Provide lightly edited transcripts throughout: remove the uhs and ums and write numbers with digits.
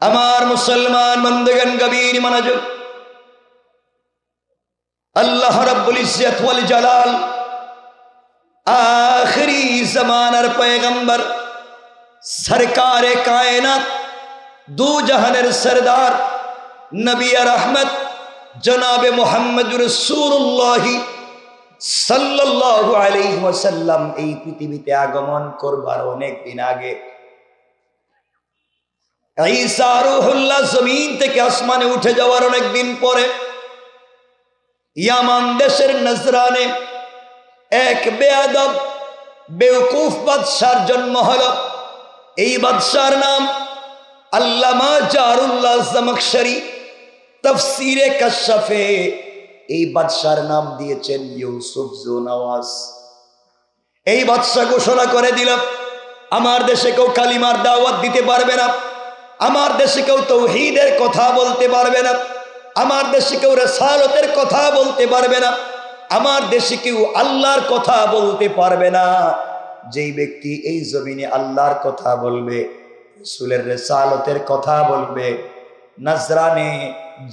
আমার মুসলমান বন্ধুগণ গভীর মনোযোগ। আল্লাহ রাব্বুল ইজ্জত ওয়াল জালাল আখিরি জামানার পয়গম্বর সরকারে কায়নাত দু জাহানের সরদার নবী রহমত জনাবে মুহাম্মদুর রাসূলুল্লাহ সাল্লাল্লাহু আলাইহি ওয়াসাল্লাম এই পৃথিবীতে আগমন করবার অনেক দিন আগে ঈসা রূহুল্লাহ জমিন থেকে আসমানে উঠে যাওয়ার অনেক দিন পরে ইয়ামান দেশের নজরানে এক বেয়াদব বেওকুফ বাদশার জন্ম হলো। এই বাদশার নাম আল্লামা জারুল্লাহ জামাখশরী তাফসীরে কাশফে এই বাদশার নাম দিয়েছেন ইউসুফ জুনওয়াজ। এই বাদশা ঘোষণা করে দিল, আমার দেশে কেউ কালিমার দাওয়াত দিতে পারবে না, আমার দেশে কেউ তাওহীদের কথা বলতে পারবে না, আমার দেশে কেউ রিসালাতের কথা বলতে পারবে না, আমার দেশে কেউ আল্লাহর কথা বলতে পারবে না। যেই ব্যক্তি এই জমিনে আল্লাহর কথা বলবে, রাসূলের রিসালাতের কথা বলবে, নজরানে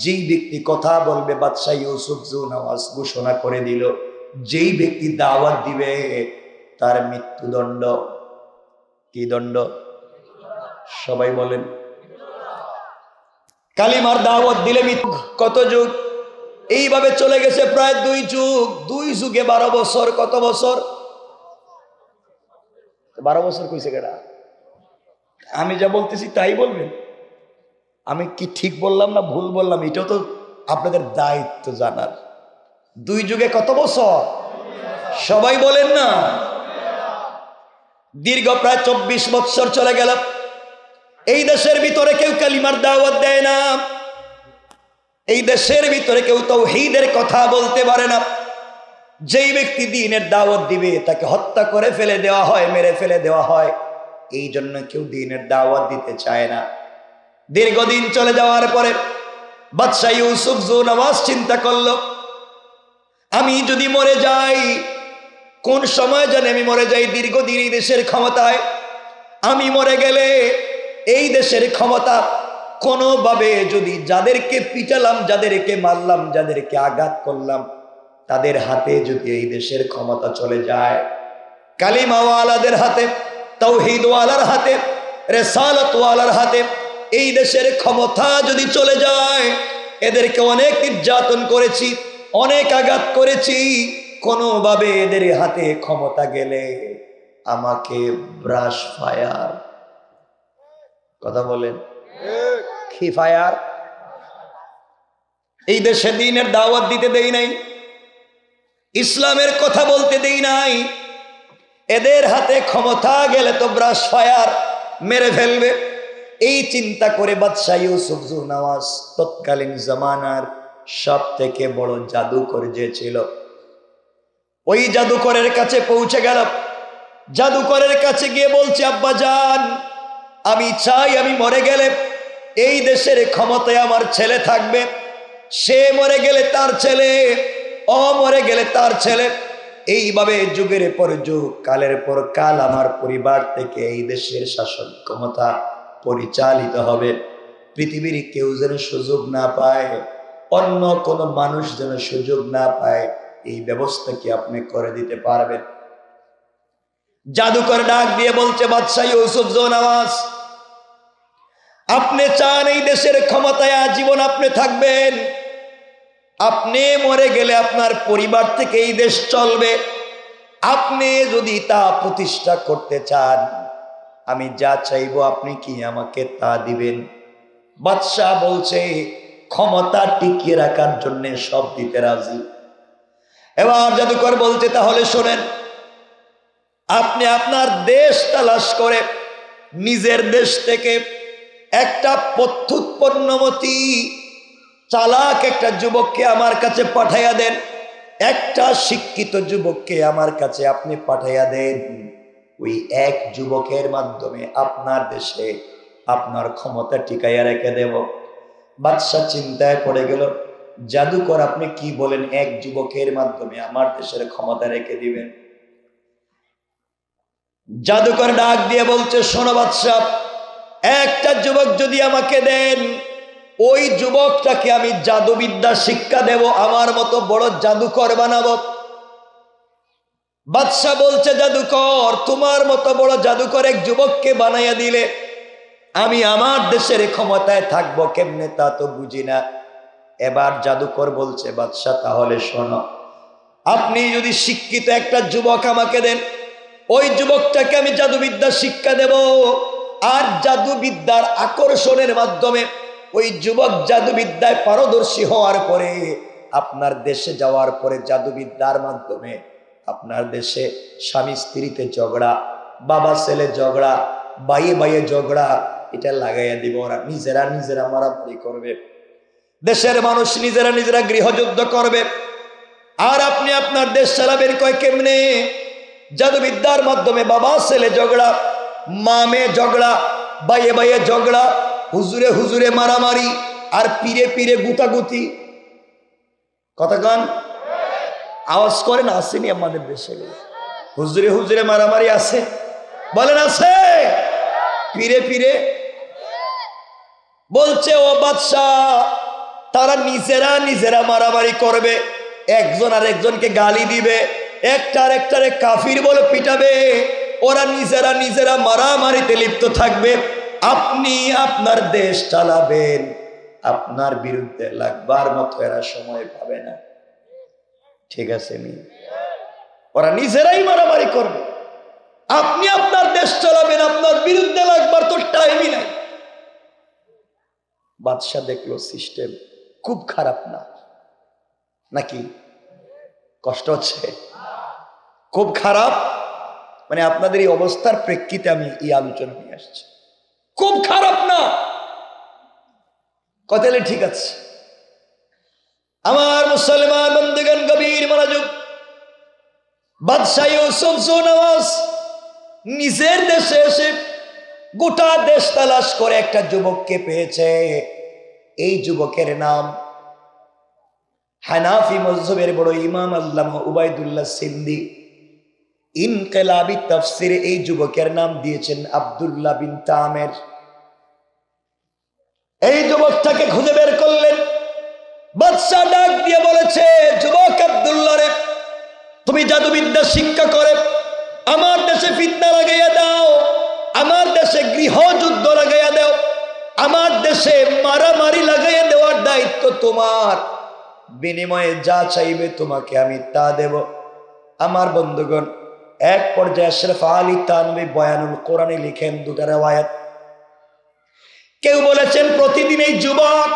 যেই ব্যক্তি কথা বলবে, বাদশা ইউসুফ জুনওয়াজ ঘোষণা করে দিল, যেই ব্যক্তি দাওয়াত দিবে তার মৃত্যুদণ্ড। কি দণ্ড? সবাই বলেন। কালিমার দাওয়াত দিলে মৃত্যু। কত যুগ এইভাবে চলে গেছে? প্রায় 2 যুগ। 2 যুগে 12 বছর। কত বছর? 12 বছর কইছে কেডা? আমি যা বলতেছি তাই বলবেন। আমি কি ঠিক বললাম না ভুল বললাম এটাও তো আপনাদের দায়িত্ব জানার। 2 যুগে কত বছর? সবাই বলেন না। দীর্ঘ প্রায় 24 বছর চলে গেল। এই দেশের ভিতরে কেউ কালিমার দাওয়াত দেয় না, এই দেশের ভিতরে কেউ তাওহীদের কথা বলতে পারে না। যেই ব্যক্তি দ্বীনের দাওয়াত দিবে তাকে হত্যা করে ফেলে দেওয়া হয়, মেরে ফেলে দেওয়া হয়। এই জন্য কেউ দ্বীনের দাওয়াত দিতে চায় না। দীর্ঘদিন চলে যাওয়ার পরে বাদশা ইউসুফ জুনওয়াজ চিন্তা করলো, আমি যদি মরে যাই, কোন সময় জানে আমি মরে যাই? দীর্ঘদিন এই দেশের ক্ষমতায়। আমি মরে গেলে এই দেশের ক্ষমতা কোনোভাবে যদি যাদেরকে পিটালাম, যাদেরকে মারলাম, যাদেরকে আঘাত করলাম, তাদের হাতে যদি এই দেশের ক্ষমতা চলে যায়, কালিমাওয়ালাদের হাতে, তাওহীদওয়ালার হাতে, রিসালাতওয়ালার হাতে এই দেশের ক্ষমতা যদি চলে যায়, এদেরকে অনেক নির্যাতন করেছি, অনেক আঘাত করেছি, কোনোভাবে এদের হাতে ক্ষমতা গেলে আমাকে ব্রাশ ফায়ার, কথা বলেন, কি ফায়ার, এই দেশে দ্বীনের দাওয়াত দিতে দেই নাই, ইসলামের কথা বলতে দেই নাই, এদের হাতে ক্ষমতা গেলে তো ব্রাশ ফায়ার, মেরে ফেলবে। এই চিন্তা করে বাদশা ইউসুফ জুনওয়াজ তৎকালীন জামানার সব থেকে বড় জাদুকর যে ছিল, ওই জাদুকরের কাছে পৌঁছে গেল। জাদুকরের কাছে গিয়ে বলছে, আব্বা জান, আমি চাই আমি মরে গেলে এই দেশের ক্ষমতায় আমার ছেলে থাকবে, সে মরে গেলে তার ছেলে, ও মরে গেলে তার ছেলে, এইভাবে যুগের পর যুগ, কালের পর কাল আমার পরিবার থেকে এই দেশের শাসন ক্ষমতা পরিচালিত হবে। পৃথিবীর কেউ যেন সুযোগ না পায়, অন্য কোনো মানুষ যেন সুযোগ না পায়, এই ব্যবস্থা কি আপনি করে দিতে পারবেন? জাদুকর ডাক দিয়ে বলছে, বাদশা ইউসুফ জুনওয়াজ, আপনি চান এই দেশের ক্ষমতায় আজীবন আপনি থাকবেন, আপনি মরে গেলে আপনার পরিবার থেকে এই দেশ চলবে, আপনি যদি তা প্রতিষ্ঠা করতে চান, আমি যা চাইবো আপনি কি আমাকে তা দিবেন? বাদশা বলছে, ক্ষমতা টিকিয়ে রাখার জন্য সব দিতে রাজি। এবার জাদুকর বলছে, তাহলে শোনেন, আপনি আপনার দেশ তালাশ করে নিজের দেশ থেকে একটা প্রত্যুৎপন্নমতি চালাক একটা যুবককে আমার কাছে পাঠাইয়া দেন, একটা শিক্ষিত যুবককে আমার কাছে আপনি পাঠাইয়া দেন। ওই এক যুবকের মাধ্যমে আপনার দেশে আপনার ক্ষমতা টিকাইয়া রেখে দেব। বাদশা চিন্তায় পড়ে গেল, জাদুকর আপনি কি বলেন, এক যুবকের মাধ্যমে আমার দেশের ক্ষমতা রেখে দিবেন? জাদুকর ডাক দিয়ে বলছে, শোনো বাদশা, একটা যুবক যদি আমাকে দেন, ওই যুবকটাকে আমি জাদুবিদ্যা শিক্ষা দেব, আমার মতো বড় জাদুকর বানাবো। বাদশা বলছে, জাদুকর, তোমার মতো বড় জাদুকর এক যুবককে বানাইয়া দিলে আমি আমার দেশের ক্ষমতায় থাকবো কেমনে তা তো বুঝি না। এবার জাদুকর বলছে, বাদশা তাহলে শোনো, আপনি যদি শিক্ষিত একটা যুবক আমাকে দেন, ওই যুবকটাকে আমি জাদুবিদ্যা শিক্ষা দেব, আর জাদুবিদ্যার আকর্ষণের মাধ্যমে ওই যুবক জাদুবিদ্যায় পারদর্শী হওয়ার পরে আপনার দেশে যাওয়ার পরে জাদুবিদ্যার মাধ্যমে আপনার দেশে স্বামী স্ত্রীতে ঝগড়া, বাবা ছেলে ঝগড়া, বাইয়ে বাইয়ে ঝগড়া, এটা লাগাইয়া দিব। ওরা নিজেরা নিজেরা মারামারি করবে, দেশের মানুষ নিজেরা নিজেরা গৃহযুদ্ধ করবে, আর আপনি আপনার দেশ চালাবেন কয় কেমনে? জাদুবিদ্যার মাধ্যমে বাবা ছেলে ঝগড়া, মা মেয়ে ঝগড়া, বাইয়ে বাইয়ে ঝগড়া, হুজুরে হুজুরে মারামারি, আর পীরে পীরে গুতাগুতি। কথা গান আওয়াজ করেন, আসেনি আমাদের দেশে? হুজুরে হুজুরে মারামারি আছে, বলেন আছে? পীরে পীরে বলছে, ও বাদশাহ, তারা নিজেরা নিজেরা মারামারি করবে, একজন আর একজনকে গালি দিবে, একটা আর একটারে কাফির বলে পিটাবে, ওরা নিজেরা নিজেরা মারামারিতে লিপ্ত থাকবে। আপনি আপনার দেশ চালাবেন, আপনার বিরুদ্ধে লাগবার মতো এরা সময় পাবে না। ঠিক আছে নি? ওরা নিজেরাই মারামারি করবে, আপনি আপনার দেশ চালাবেন, আপনার বিরুদ্ধে লাগবার তো টাইমই নাই। বাদশা দেখলো সিস্টেম খুব খারাপ না, নাকি কষ্ট হচ্ছে? খুব খারাপ মানে আপনাদের এই অবস্থার প্রেক্ষিতে আমি এই আলোচনা নিয়ে আসছি। খুব খারাপ না, কথালে ঠিক আছে। আমার মুসলমান বন্ধুগণ, গভীর মনোযোগ। বাদশাহ ইউসুফ জুনওয়াজ নিজের দেশে এসে গোটা দেশ তালাশ করে একটা যুবককে পেয়েছে। এই যুবকের নাম হানাফি মযহবের বড় ইমাম আল্লামা উবাইদুল্লাহ সিন্দি ইনকিলাবি তাফসিরে এই যুবকের নাম দিয়েছেন আব্দুল্লাহ বিন তামের। এই যুবকটাকে খুঁজে বের করলেন। বাদশা ডাক দিয়ে বলেছে, যুবক আব্দুল্লাহ রে, তুমি জাদুবিদ্যা শিক্ষা করে আমার দেশে ফিতনা লাগাইয়া দাও, আমার দেশে গৃহযুদ্ধ লাগাইয়া দাও, আমার দেশে মারামারি লাগাইয়া দেওয়ার দায়িত্ব তোমার, বিনিময়ে যা চাইবে তোমাকে আমি তা দেব। আমার বন্ধুগণ, এক পর্যায়ে আশরাফ আলী থানভী বয়ানুল কোরআনে লিখেন দুটা রিওয়ায়াত। কেউ বলেছেন প্রতিদিন এই যুবক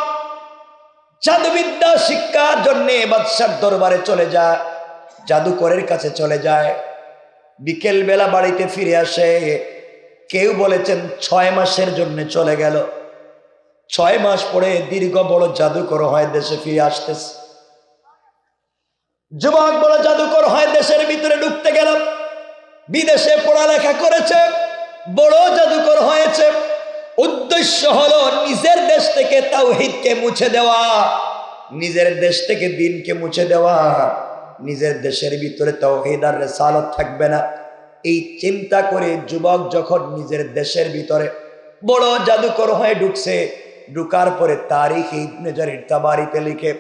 জাদুবিদ্যা শিক্ষার জন্য বাদশার দরবারে চলে যায়, জাদুকরের কাছে চলে যায়, বিকেল বেলা বাড়িতে ফিরে আসে। কেউ বলেছেন 6 মাসের জন্য চলে গেল। 6 মাস পরে দীর্ঘ বড় জাদুকর হয় দেশে ফিরে আসতেছে। যুবক বড় জাদুকর হয় দেশের ভিতরে ঢুকতে গেল, বিদেশে পড়ালেখা করেছে, বড় জাদুকর হয়েছে। উদ্দেশ্য হলো নিজের দেশ থেকে তাওহীদকে মুছে দেওয়া, নিজের দেশ থেকে দ্বীনকে মুছে দেওয়া, নিজের দেশের ভিতরে তাওহীদ আর রিসালাত থাকবে না। এই চিন্তা করে যুবক যখন নিজের দেশের ভিতরে বড় জাদুকর হয়ে ঢুকছে, ঢুকার পরে তারিখ ইবনে জারির তাবারিতে লিখে,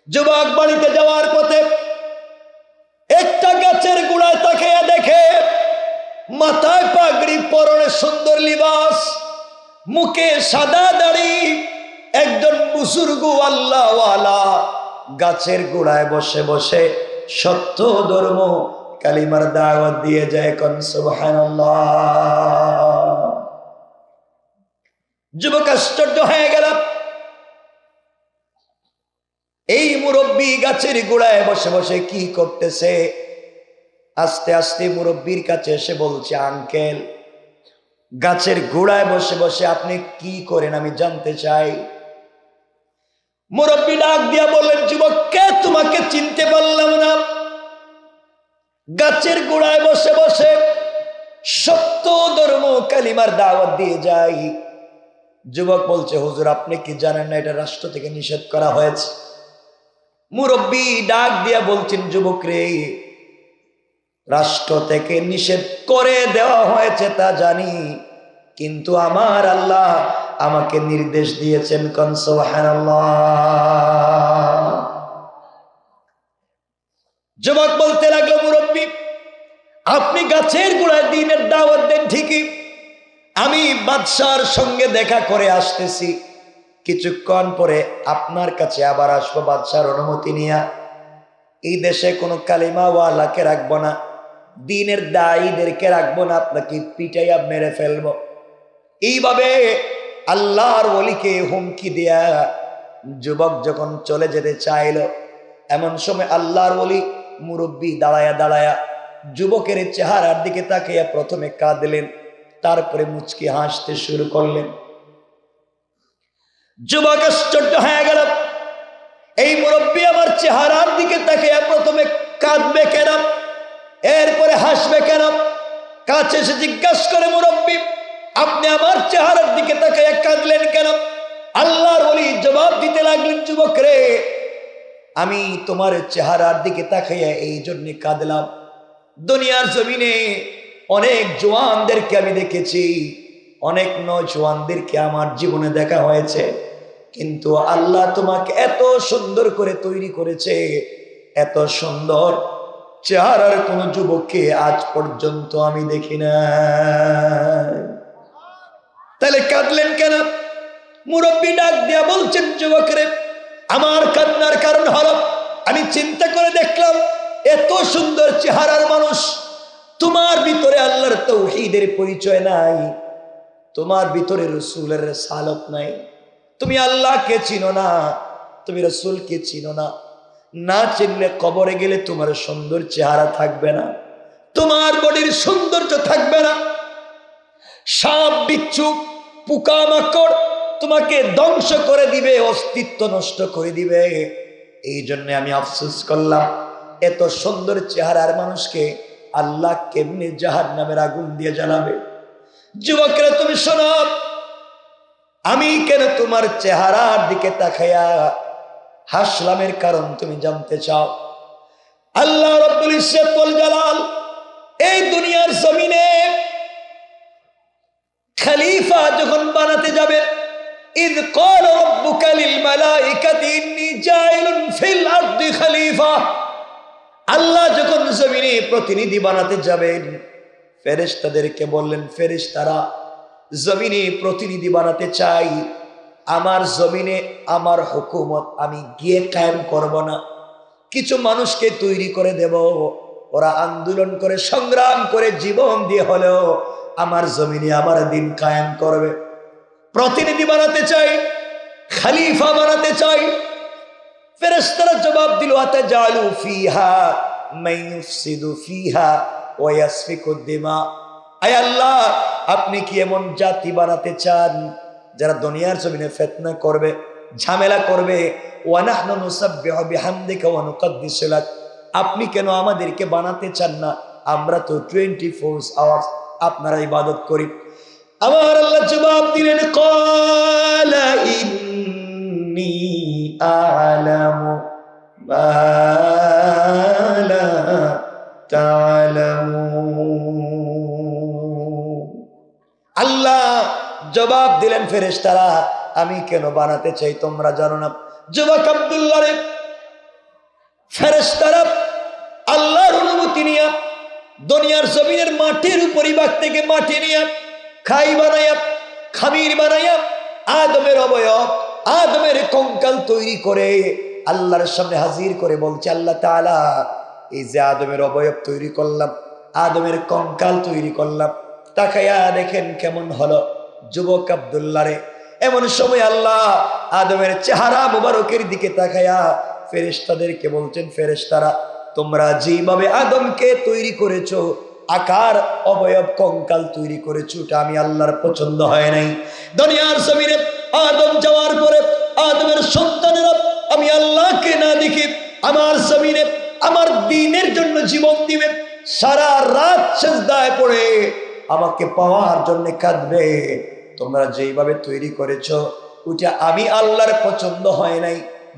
যুবক বাড়িতে যাওয়ার পথে একটা গাছের গোড়ায় তাকিয়ে দেখে মাথায় পাগড়ি, পরনে সুন্দর লিবাস, মুখে সাদা দাড়ি, একজন বুজুর্গ আল্লাহওয়ালা গাছের গোড়ায় বসে বসে সত্য ধর্ম কালিমার দাওয়াত দিয়ে যায়। কোন সুবহানাল্লাহ। যুবক আশ্চর্য হয়ে গেল, এই মুরব্বী গাছের গোড়ায় বসে বসে কি করতেছে? আস্তে আস্তে মুরব্বীর কাছে এসে বলছে, আঙ্কেল, গাছের গোড়ায় বসে বসে আপনি কি করেন আমি জানতে চাই। মুরব্বী ডাক দিয়া বললেন, যুবক, কে তোমাকে চিনতে পারলাম না। গাছের গোড়ায় বসে বসে সত্য ধর্ম কালিমার দাওয়াত দিয়ে যাই। যুবক বলছে, হুজুর, আপনি কি জানেন না এটা রাষ্ট্র থেকে নিষেধ করা হয়েছে? মুরব্বী ডাক দিয়া বলছেন, যুবক রে, রাষ্ট্র থেকে নিষেধ করে দেওয়া হয়েছে তা জানি, কিন্তু আমার আল্লাহ আমাকে নির্দেশ দিয়েছেন, কোন সুবহানাল্লাহ। যুবক বলতে লাগলো, মুরব্বী আপনি গাছের গোড়ায় দ্বীনের দাওয়াত দেন ঠিকই, আমি বাদশার সঙ্গে দেখা করে আসতেছি, কিছুক্ষণ পরে আপনার কাছে আবার আসবো বাদশার অনুমতি নিয়ে। এই দেশে কোনো কালিমাওয়ালাকে রাখবো না, দ্বীনের দায়ীদেরকে রাখবো না, আপনাকে পিটাইয়া মেরে ফেলবো। এইভাবে আল্লাহর ওলিকে হুমকি দেয়া যুবক যখন চলে যেতে চাইল, এমন সময় আল্লাহর ওলি মুরব্বী দাঁড়ায়া দাঁড়ায়া যুবকের চেহারার দিকে তাকিয়ে প্রথমে কাঁদলেন, তারপরে মুচকি হাসতে শুরু করলেন। যুবক আশ্চর্য হয়ে গেল, এই মুরব্বী আমার চেহারার দিকে তাকিয়ে প্রথমে কাঁদবে কেন, এরপরে হাসবে কেন? কাছে এসে জিজ্ঞাসা করে, মুরব্বী আপনি আমার চেহারার দিকে তাকিয়ে কাঁদলেন কেন? আল্লাহর ওলি জবাব দিতে লাগলেন, যুবক রে, আমি তোমার চেহারার দিকে তাকিয়ে এই জন্য কাঁদলাম, দুনিয়ার জমিনে অনেক জওয়ানদেরকে আমি দেখেছি, অনেক নওজওয়ানদেরকে আমার জীবনে দেখা হয়েছে, কিন্তু আল্লাহ তোমাকে এত সুন্দর করে তৈরি করেছে, এত সুন্দর চেহারার কোন যুবককে আজ পর্যন্ত আমি দেখি না। তাহলে কাঁদলেন কেন? মুরব্বী ডাক দিয়া বলছেন, যুবকরে আমার কান্নার কারণ হলো আমি চিন্তা করে দেখলাম এত সুন্দর চেহারার মানুষ, তোমার ভিতরে আল্লাহর তাওহীদের পরিচয় নাই, তোমার ভিতরে রাসূলের রিসালাত নাই, তুমি আল্লাহকে চিনো না, তুমি রাসূলকে চিনো না, না চিনলে কবরে গেলে তোমার সুন্দর চেহারা থাকবে না, তোমার বডির সৌন্দর্য থাকবে না, সাপ বিচ্ছু পোকামাকড় তোমাকে ধ্বংস করে দিবে, অস্তিত্ব নষ্ট করে দিবে। এই জন্য আমি আফসোস করলাম, এত সুন্দর চেহারার মানুষকে আল্লাহ কেমনে জাহান্নামের আগুন দিয়ে জ্বালাবে। যুবকরা তুমি শোনো, আমি কেন তোমার চেহারার দিকে তাকায়া হাসলামের কারণ তুমি জানতে চাও? আল্লাহ রাব্বুল ইজ্জত ওয়াল জালাল এই দুনিয়ার জমিনে খলিফা যখন বানাতে যাবে, ইয ক্বালা রাব্বুকা লিল মালাইকাতি ইন্নী জাইলুন ফিল আরদি খলিফা, আল্লাহ যখন জমিনে প্রতিনিধি বানাতে যাবেন, ফেরেশতাদেরকে বললেন, ফেরেশতারা জমিনে প্রতিনিধি বানাতে চাই, আমার জমিনে আমার হুকুমত আমি গিয়ে কায়েম করব না, কিছু মানুষকে তৈরি করে দেব, ওরা আন্দোলন করে সংগ্রাম করে জীবন দিয়ে হলেও আমার জমিনে আমার দিন কায়েম করবে। প্রতিনিধি বানাতে চাই, খলিফা বানাতে চাই। ফেরেশতারা জবাব দিল, আতাজালু ফিহা মান ইউফসিদু ফিহা ওয়া ইয়াসফিকু দিমা, আয় আল্লাহ আপনি কি এমন জাতি বানাতে চান যারা দুনিয়ার জমিনে ফিতনা করবে, ঝামেলা করবে? ওয়া নাহনু নুসাব্বিহু বিহামদিকা ওয়া নুকদ্দিসু লাক, আপনি কেন আমাদেরকে বানাতে চান না? আমরা তো 24 আওয়ার্স আপনার ইবাদত করি। আমার আল্লাহ জবাব দিলেন, ক্বালা ইন্নী আ'লামু মা লা তা'লামুন। আল্লাহ জবাব দিলেন, ফেরেশতারা আমি কেন বানাতে চাই তোমরা জানো না। যুবক আব্দুল্লাহ রে, ফেরেশতারা আল্লাহর অনুমতি নিয়ে দুনিয়ার জমিনের মাটির উপরিভাগ থেকে মাটি নিয়ে খাই বানাইয়া খামির বানাইয়া আদমের অবয়ব আদমের কঙ্কাল তৈরি করে আল্লাহর সামনে হাজির করে বলছে, আল্লাহ তাআলা এই যে আদমের অবয়ব তৈরি করলাম, আদমের কঙ্কাল তৈরি করলাম, তাকায়া দেখেন কেমন হলো। যুবক আব্দুল্লাহ রে, এমন সময় আল্লাহ আদমের চেহারা মুবারকের দিকে তাকায়া ফেরেশতাদেরকে বলছেন, ফেরেশতারা তোমরা যেভাবে আদমকে তৈরি করেছো, আকার অবয়ব কঙ্কাল তৈরি করেছো, ওটা আমি আল্লাহর পছন্দ হয় নাই। দুনিয়ার জমিনে আদম যাওয়ার পরে আদমের সন্তানেরা আমি আল্লাহকে না দেখি আমার জমিনে আমার দ্বীনের জন্য জীবন দিবে, সারা রাত সিজদায় পড়ে আমাকে পাওয়ার জন্য কাঁদবে। তোমরা যেইভাবে তৈরি করেছো ওটা আমি আল্লাহর পছন্দ হয় নাই।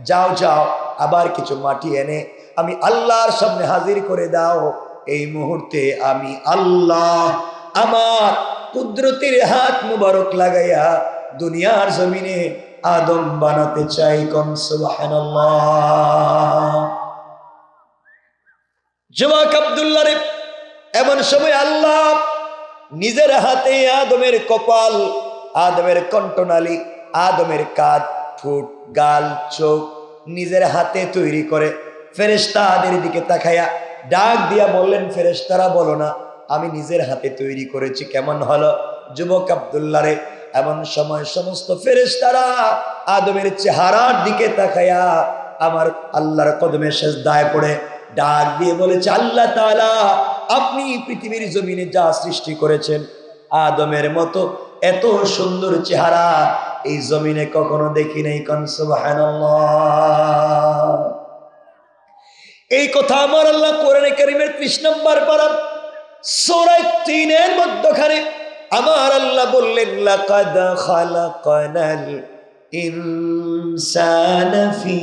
যাও যাও আবার কিছু মাটি এনে আমি আল্লাহর সামনে হাজির করে দাও। এই মুহূর্তে আমি আল্লাহ আমার কুদরতের হাত মুবারক লাগাইয়া দুনিয়ার জমিনে আদম বানাতে চাই। কোন সুবহানাল্লাহ। যুবক আব্দুল্লাহ রে, এমন সময় আল্লাহ নিজের হাতে আদমের কপাল, আদমের কণ্ঠনালী, আদমের কাঁধ, ঠোঁট, গাল, চোখ নিজের হাতে তৈরি করে ফেরেশতাদের দিকে তাকায়া ডাক দিয়া বললেন, ফেরেশতারা বলো না আমি নিজের হাতে তৈরি করেছি, কেমন হলো? যুবক আব্দুল্লাহ রে, এমন সময় সমস্ত ফেরেশতারা আদমের চেহারার দিকে তাকায়া আমার আল্লাহর কদমে সিজদায় পড়ে ডাক দিয়ে বলেছে, আল্লাহ তাআলা আপনি পৃথিবীর জমিনে যা সৃষ্টি করেছেন আদমের মতো এত সুন্দর চেহারা এই জমিনে কখনো দেখি নাই। কোন সুবহানাল্লাহ। এই কথা আমার আল্লাহ কোরআনে কারীমের 30 নম্বর পারা সূরা 3 এর মধ্যখানে আমার আল্লাহ বললেন, লাকাদ খালাকনাল ইনসানা ফি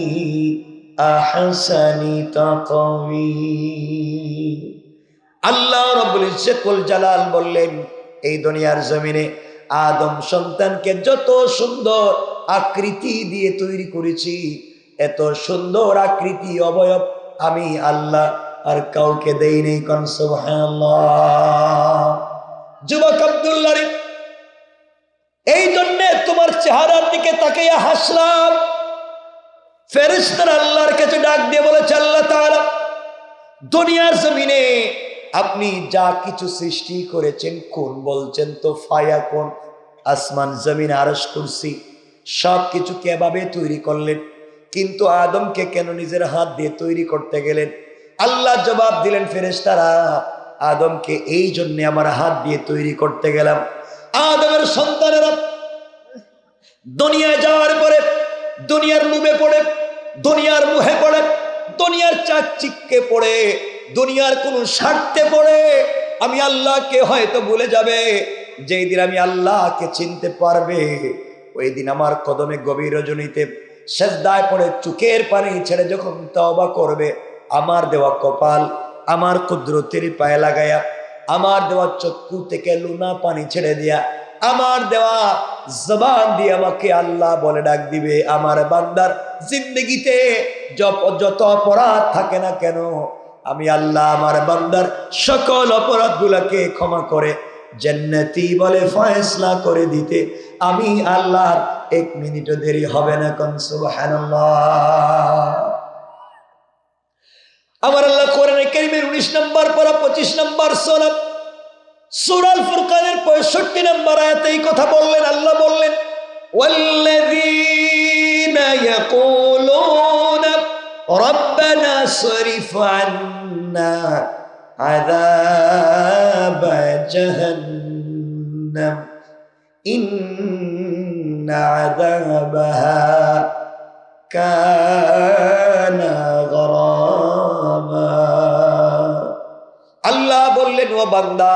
আহসানি তাকওয়িম। আল্লাহ রাব্বুল ইজ্জতুল জালাল বললেন, এই দুনিয়ার জমিনে আদম সন্তানকে যত সুন্দর আকৃতি দিয়ে তৈরি করেছি, এত সুন্দর আকৃতি অবয়ব আমি আল্লাহ আর কাউকে দেই নেই। কোন সুবহানাল্লাহ। যুবক আব্দুল্লাহ রে, এই জন্য তোমার চেহারার দিকে তাকিয়ে হাসলাম। ফেরেশতারা আল্লাহর কাছে ডাক দিয়ে বলেছে, আল্লাহ তাআলা দুনিয়ার জমিনে আপনি যা কিছু সৃষ্টি করেছেন, কোন বলছেন তো ফায়াকুন, আসমান জমিন আরশ কুরসি সব কিছু কিভাবে তৈরি করলেন, কিন্তু আদমকে কেন নিজের হাত দিয়ে তৈরি করতে গেলেন? আল্লাহ জবাব দিলেন, ফেরেশতারা আদমকে এই জন্য আমার হাত দিয়ে তৈরি করতে গেলাম, আদমের সন্তানেরা দুনিয়ায় যাওয়ার পরে দুনিয়ার লোভে পড়ে, দুনিয়ার মোহে পড়ে, দুনিয়ার চাকচিক্যে পড়ে, দুনিয়ার কোন স্বার্থে পড়ে আমি আল্লাহকে হয়তো ভুলে যাবে। যেই দিন আমি আল্লাহকে চিনতে পারবে, ওই দিন আমার কদমে গভীর রজনীতে সিজদায় পড়ে চোখের পানি ছেড়ে যখন তওবা করবে, আমার দেওয়া কপাল আমার কুদরতের পায়ে লাগায়া, আমার দেওয়া চক্ষু থেকে লুনা পানি ছেড়ে দিয়া, আমার দেওয়া জবান দিয়ে আমাকে আল্লাহ বলে ডাক দিবে, আমার বান্দার জিন্দগিতে যত অপরাধ থাকে না কেন আমি আল্লাহ আমার বান্দার সকল অপরাধগুলোকে ক্ষমা করে জান্নাতি বলে ফয়সালা করে দিতে আমি আল্লাহর 1 মিনিটও দেরি হবে না। কোন সুবহানাল্লাহ। আমার আল্লাহ কোরআনে কারীমের 19 নম্বর পারা 25 নম্বর সূরা আল ফুরকানের 65 নম্বর আয়াতে এই কথা বললেন। আল্লাহ বললেন, ওয়াল্লাযীনা ইয়াকুলুনা রব্বানা সরিফ আন্না আযাব জাহান্নাম ইন্না আযাবাহা কানা গরামা। আল্লাহ বললেন, ও বান্দা,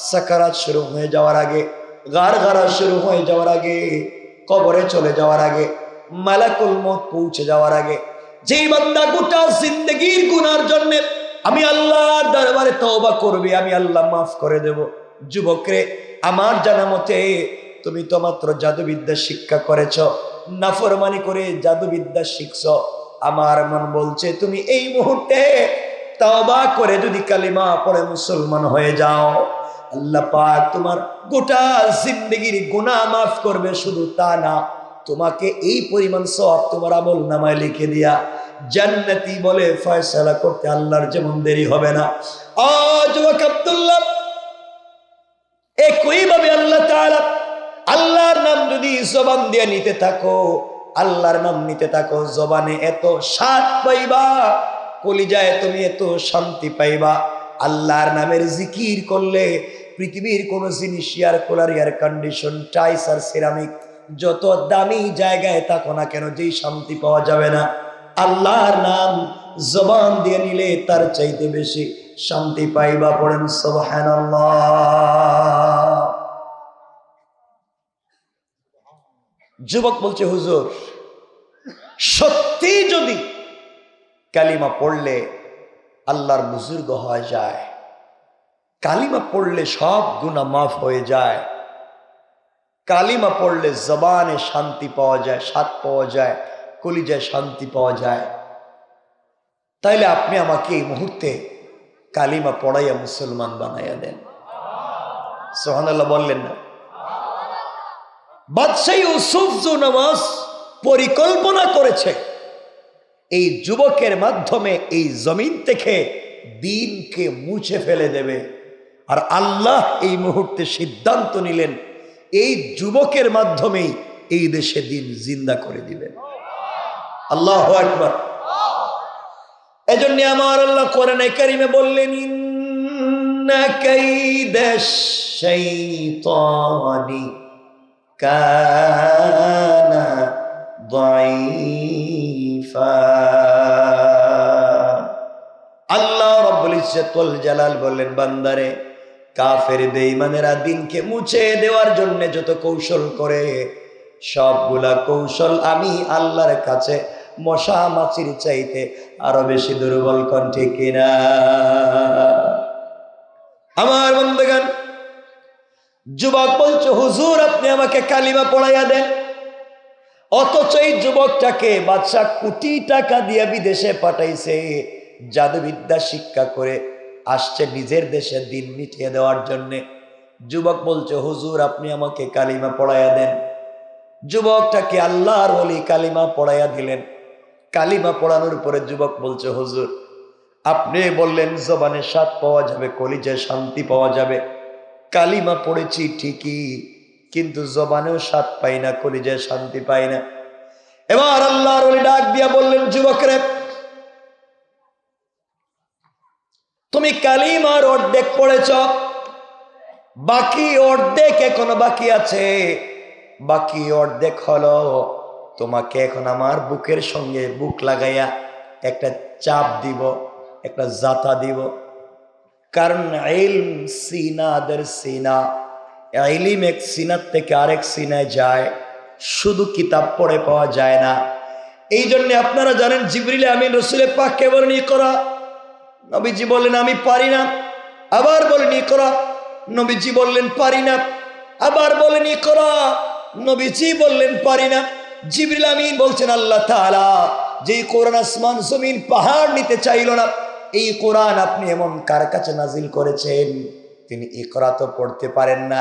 সাকারাত শুরু হয়ে যাওয়ার আগে, গারগারা শুরু হয়ে যাওয়ার আগে, কবরে চলে যাওয়ার আগে, মালাকুল মউত পৌঁছে যাওয়ার আগে, যেই বান্দা গোটা জিন্দেগীর গুনার জন্য আমি আল্লাহর দরবারে তওবা করবে, আমি আল্লাহ মাফ করে দেব। যুবকরে, আমার জানা মতে তুমি তো মাত্র জাদুবিদ্যা শিক্ষা করেছ, নাফরমানি করে জাদুবিদ্যা শিখছ। আমার মন বলছে তুমি এই মুহূর্তে তওবা করে যদি কালিমা পড়ে মুসলমান হয়ে যাও, আল্লাহ পাক তোমার গোটা জিন্দেগীর গুনাহ মাফ করবে। শুধু তা না, তোমাকে এই পরিমাণ সওয়াব তোমার আমল নামায় লিখে দিয়া জান্নাতি বলে ফয়সালা করতে আল্লাহর যেমন দেরি হবে না। যুবক আব্দুল্লাহ, একইভাবে আল্লাহ তাআলা আল্লাহর নাম যদি জবান দিয়ে নিতে থাকো, আল্লাহর নাম নিতে থাকো, জবানে এত স্বাদ পাইবা, কলিজায় তুমি এত শান্তি পাইবা। আল্লাহর নামের জিকির করলে পৃথিবীর কোন জিনিস, air cooler, air condition, tiles আর সিরামিক যত দামি জায়গায় থাকো না কেন, যেই শান্তি পাওয়া যাবে না, আল্লাহর নাম জবান দিয়ে নিলে তার চাইতে বেশি শান্তি পাইবা। পড়েন সুবহানাল্লাহ। যুবক বলছে, হুজুর সত্যি যদি কালিমা পড়লে আল্লাহর বুজুর্গ হয়ে যায়, কালিমা পড়লে সব গুনাহ মাফ হয়ে যায়। কালিমা পড়লে জবানে শান্তি পাওয়া যায়, স্বাদ পাওয়া যায়, কলিজায় শান্তি পাওয়া যায়। তাইলে আপনি আমাকে এই মুহূর্তে কালিমা পড়াইয়া মুসলমান বানাইয়া দেন। সুবহানাল্লাহ বললেন না? বাদশাহ ইউসুফ নামাজ পরিকল্পনা করেছে এই যুবকের মাধ্যমে এই জমিন থেকে দিনকে মুছে ফেলে দেবে। আর আল্লাহ এই মুহূর্তে সিদ্ধান্ত নিলেন এই যুবকের মাধ্যমেই এই দেশে দিন জিন্দা করে দিবেন। আল্লাহু আকবার। এজন্য আমার আল্লাহ কোরআনে কারিমে বললেন, ইন্না কাইদাশ শাইতানি কানা দাঈফা। আল্লাহ রাব্বুল ইজ্জতুল জালাল বললেন, বান্দারে, কাফের বেঈমানেরা দিনকে মুছে দেওয়ার জন্য যত কৌশল করে সবগুলা কৌশল আমি আল্লাহর কাছে মশা মাছির চাইতে আরো বেশি দুর্বল। কোন ঠিক কিনা? আমার বন্ধুগণ, যুবক বলছে, হুজুর আপনি আমাকে কালিমা পড়াইয়া দেন। অথচ এই যুবকটাকে বাদশা কোটি টাকা দিয়ে বিদেশে পাঠাইছে, জাদুবিদ্যা শিক্ষা করে আসছে নিজের দেশে দিন মিটিয়ে দেওয়ার জন্যে। যুবক বলছে, হুজুর আপনি আমাকে কালিমা পড়াইয়া দেন। যুবকটাকে আল্লাহর ওলি কালিমা পড়াইয়া দিলেন। কালিমা পড়ানোর পরে যুবক বলছে, হুজুর আপনি বললেন জবানে স্বাদ পাওয়া যাবে, কলিজায় শান্তি পাওয়া যাবে। কালিমা পড়েছি ঠিকই, কিন্তু জবানেও স্বাদ পাই না, কলিজায় শান্তি পাই না। এবার আল্লাহর ওলি ডাক দিয়া বললেন, যুবকরে, তুমি কালিমার অর্ধেক পড়েছ, বাকি অর্ধেক এখনো বাকি আছে। বাকি অর্ধেক হলো তোমাকে এখন আমার বুকের সঙ্গে বুক লাগাইয়া একটা চাপ দিব, একটা জাতা দিব। কারণ ইলম সিনাদের সিনা, ইলম এক সিনার থেকে আরেক সিনায় যায়, শুধু কিতাব পড়ে পাওয়া যায় না। এই জন্য আপনারা জানেন জিবরিল আমিন রাসূলের পাককে বলেন ইকরা, নবীজি বললেন আমি পারি না। আবার বলেন ইকরা, নবীজি বললেন পারি না। আবার বলেন ইকরা, নবীজি বললেন পারি না। জিবরিল আমিন বলছেন আল্লাহ তাআলা যেই কোরআন আসমান জমিন পাহাড় নিতে চাইল না, এই কোরআন আপনি এমন কার কাছে নাজিল করেছেন তিনি ইকরা তো পড়তে পারেন না।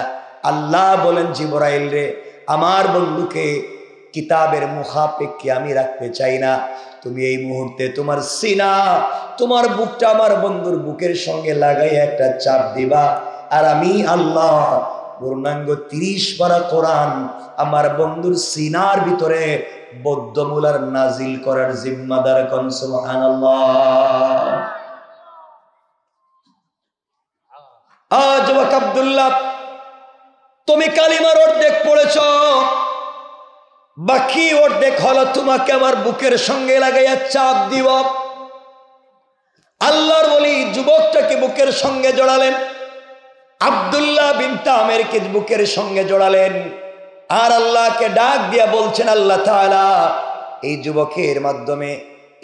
আল্লাহ বলেন, জিবরাইল রে, আমার বন্ধুকে কিতাবের মুখাপেক্ষী আমি রাখতে চাই না। তুমি এই মুহূর্তে তোমার সিনা, তোমার বুকটা আমার বন্ধুর বুকের সঙ্গে লাগাই একটা চাপ দিবা, আর আমি আল্লাহ পূর্ণাঙ্গ 30 পারা কোরআন আমার বন্ধুর সিনার ভিতরে বদ্ধমূলার নাজিল করার জিম্মাদার। কোন সুবহানাল্লাহ। যুবক আব্দুল্লাহ, তুমি কালিমার অর্ধেক পড়েছ, বাকি অর্ধেক হলো তোমাকে আমার বুকের সঙ্গে লাগাইয়া চাপ দিব। আল্লাহর ওলি যুবকটাকে বুকের সঙ্গে জড়ালেন, আব্দুল্লাহ বিন তামেরকে বুকের সঙ্গে জড়ালেন, আর আল্লাহকে ডাক দিয়া বলছেন, আল্লাহ তাআলা এই যুবকের মাধ্যমে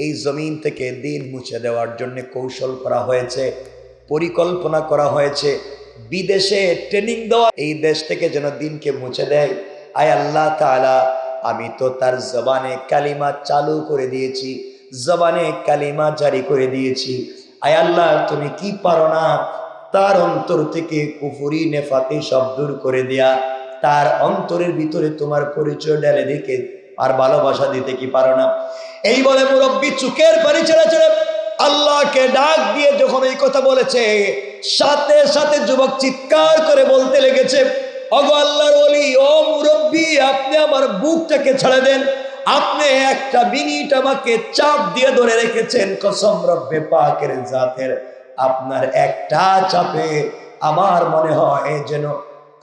এই জমিন থেকে দিন মুছে দেওয়ার জন্য কৌশল করা হয়েছে, পরিকল্পনা করা হয়েছে, বিদেশে ট্রেনিং দেওয়া, এই দেশ থেকে যেন দিনকে মুছে দেয়। আয় আল্লাহ তাআলা, আমি তো তার জবানে কালিমা চালু করে দিয়েছি, জবানে কালিমা জারি করে দিয়েছি। আয় আল্লাহ, তুমি কি পারো না তার অন্তর থেকে কুফরি নেফাকি সব দূর করে দেয়া, তার অন্তরের ভিতরে তোমার পরিচয় ঢেলে দিকে আর ভালোবাসা দিতে কি পারো না? এই বলে মুরব্বী চুকের পানি ছেড়ে ছেড়ে আল্লাহকে ডাক দিয়ে যখন এই কথা বলেছে, সাথে সাথে যুবক চিৎকার করে বলতে লেগেছে, ওগো আল্লাহর ওলি, ও মুরব্বী, আপনি আমার বুকটাকে ছেড়ে দেন। আপনি একটা মিনিট আমাকে চাপ দিয়ে ধরে রেখেছেন, কসম রব্বে পাকের জাতের, আপনার একটা চাপে আমার মনে হয় যেন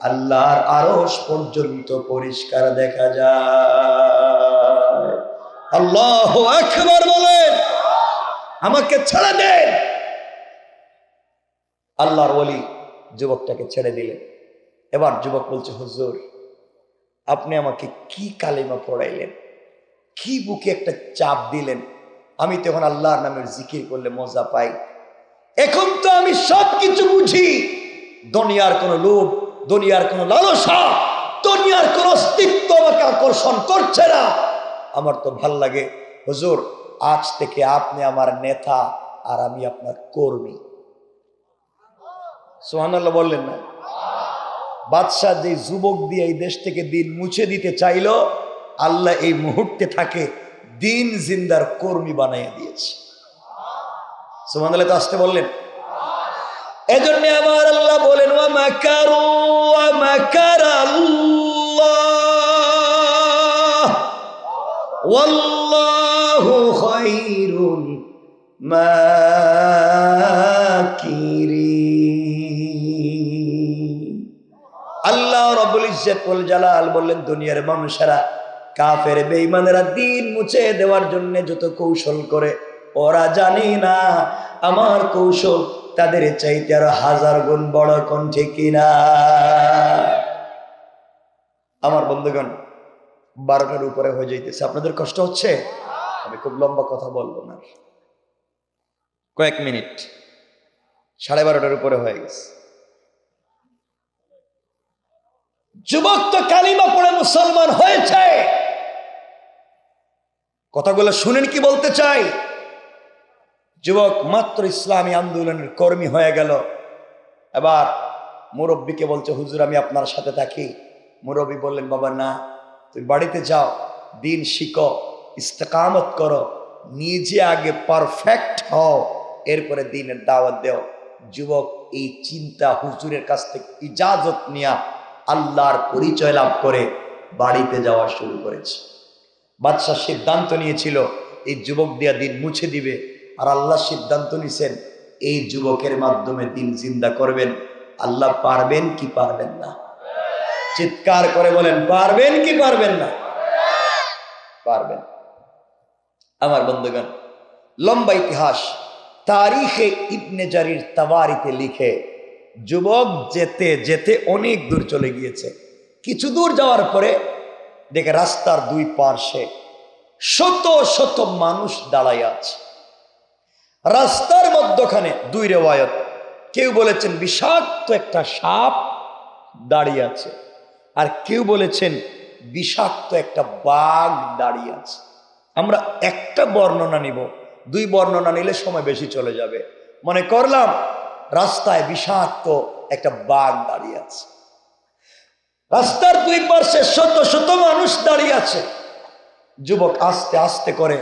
আল্লাহর আরশ পর্যন্ত পরিষ্কার দেখা যায়। আল্লাহু আকবার বলেন, আমাকে ছেড়ে দেন। আল্লাহর ওলি যুবকটাকে ছেড়ে দিলেন। এবার যুবক বলছে, হুজুর আপনি আমাকে কি কালিমা পড়াইলেন, কি বুকে একটা চাপ দিলেন। আমি তো এখন আল্লাহর নামের জিকির করলে মজা পাই, এখন তো আমি সব কিছু বুঝি, দুনিয়ার কোনো লোভ, দুনিয়ার কোনো লালসা, দুনিয়ার কোনো অস্তিত্ব আমাকে আকর্ষণ করছে না। আমার তো ভাল লাগে, হুজুর আজ থেকে আপনি আমার নেতা আর আমি আপনার কর্মী। সুবহানাল্লাহ বললেন না? বাদশাহ যে যুবক দিয়ে এই দেশ থেকে দিন মুছে দিতে চাইল, আল্লাহ এই মুহূর্তে থাকে দিন জিন্দার কর্মী বানাইয়া দিয়েছে। সুবহানাল্লাহ তো আসতে বললেন। এজন্য আমার আল্লাহ বলেন ওয়া মাকারু ওয়া মাকারাল্লাহ ওয়াল্লাহু খায়রুল মাকিরিন। আল্লাহ রাব্বুল ইজ্জত ওয়াল জালাল বললেন, দুনিয়ার মানুষেরা, কাফের বেঈমানেরা দিন মুছে দেওয়ার জন্য যত কৌশল করে, ওরা জানি না আমার কৌশল তাদের চাইতে আরো 1000 গুণ বড়, কোন ঠিক কিনা? আমার বন্ধুগণ, 12টার উপরে হয়ে যাইতেছে, আপনাদের কষ্ট হচ্ছে? আমি খুব লম্বা কথা বলবো না, কয়েক মিনিট। 12:30টার উপরে হয়ে গেছে। যুবক তো কালিমা পড়ে মুসলমান হয়েছে। কথাগুলো শুনেন কি বলতে চাই? যুবক মাত্র ইসলামী আন্দোলনের কর্মী হয়ে গেল। এবার মুরব্বীকে বলছে, হুজুর আমি আপনার সাথে থাকি। মুরব্বী বললেন, বাবা না, তুমি বাড়িতে যাও, দিন শিখো, ইস্তেকামত করো, নিজে আগে পারফেক্ট হও, এরপরে দিনের দাওয়াত দেও। যুবক এই চিন্তা হুজুরের কাছ থেকে ইজাজত নিয়া আল্লাহর পরিচয় লাভ করে বাড়িতে যাওয়া শুরু করেছে। বাদশাহ সিদ্ধান্ত নিয়েছিল এই যুবক দিয়া দিন মুছে দিবে, আর আল্লাহ সিদ্ধান্ত নিছেন এই যুবকের মাধ্যমে দিন জিন্দা করবেন। আল্লাহ পারবেন কি পারবেন না? চিৎকার করে বলেন, পারবেন কি পারবেন না? পারবেন। আমার বন্ধুগণ, লম্বা ইতিহাস তারিখে ইবনে জারির তাবারিতে লিখে, যুবক যেতে যেতে অনেক দূর চলে গিয়েছে। কিছু দূর যাওয়ার পরে দেখে রাস্তার দুই পার্শ্বে শত শত মানুষ দাঁড়াই আছে। রাস্তার মধ্যখানে দুই রেওয়ায়ত, কেউ বলেছেন বিষাক্ত একটা সাপ দাঁড়িয়ে আছে, আর কেউ বলেছেন বিষাক্ত একটা বাঘ দাঁড়িয়ে আছে। আমরা একটা বর্ণনা নিব, দুই বর্ণনা নিলে সময় বেশি চলে যাবে। মনে করলাম রাস্তায় বিষাক্ত একটা বাঘ দাঁড়িয়ে আছে। রাস্তার দুই পাশে শত শত মানুষ দাঁড়িয়ে আছে। যুবক আস্তে আস্তে করে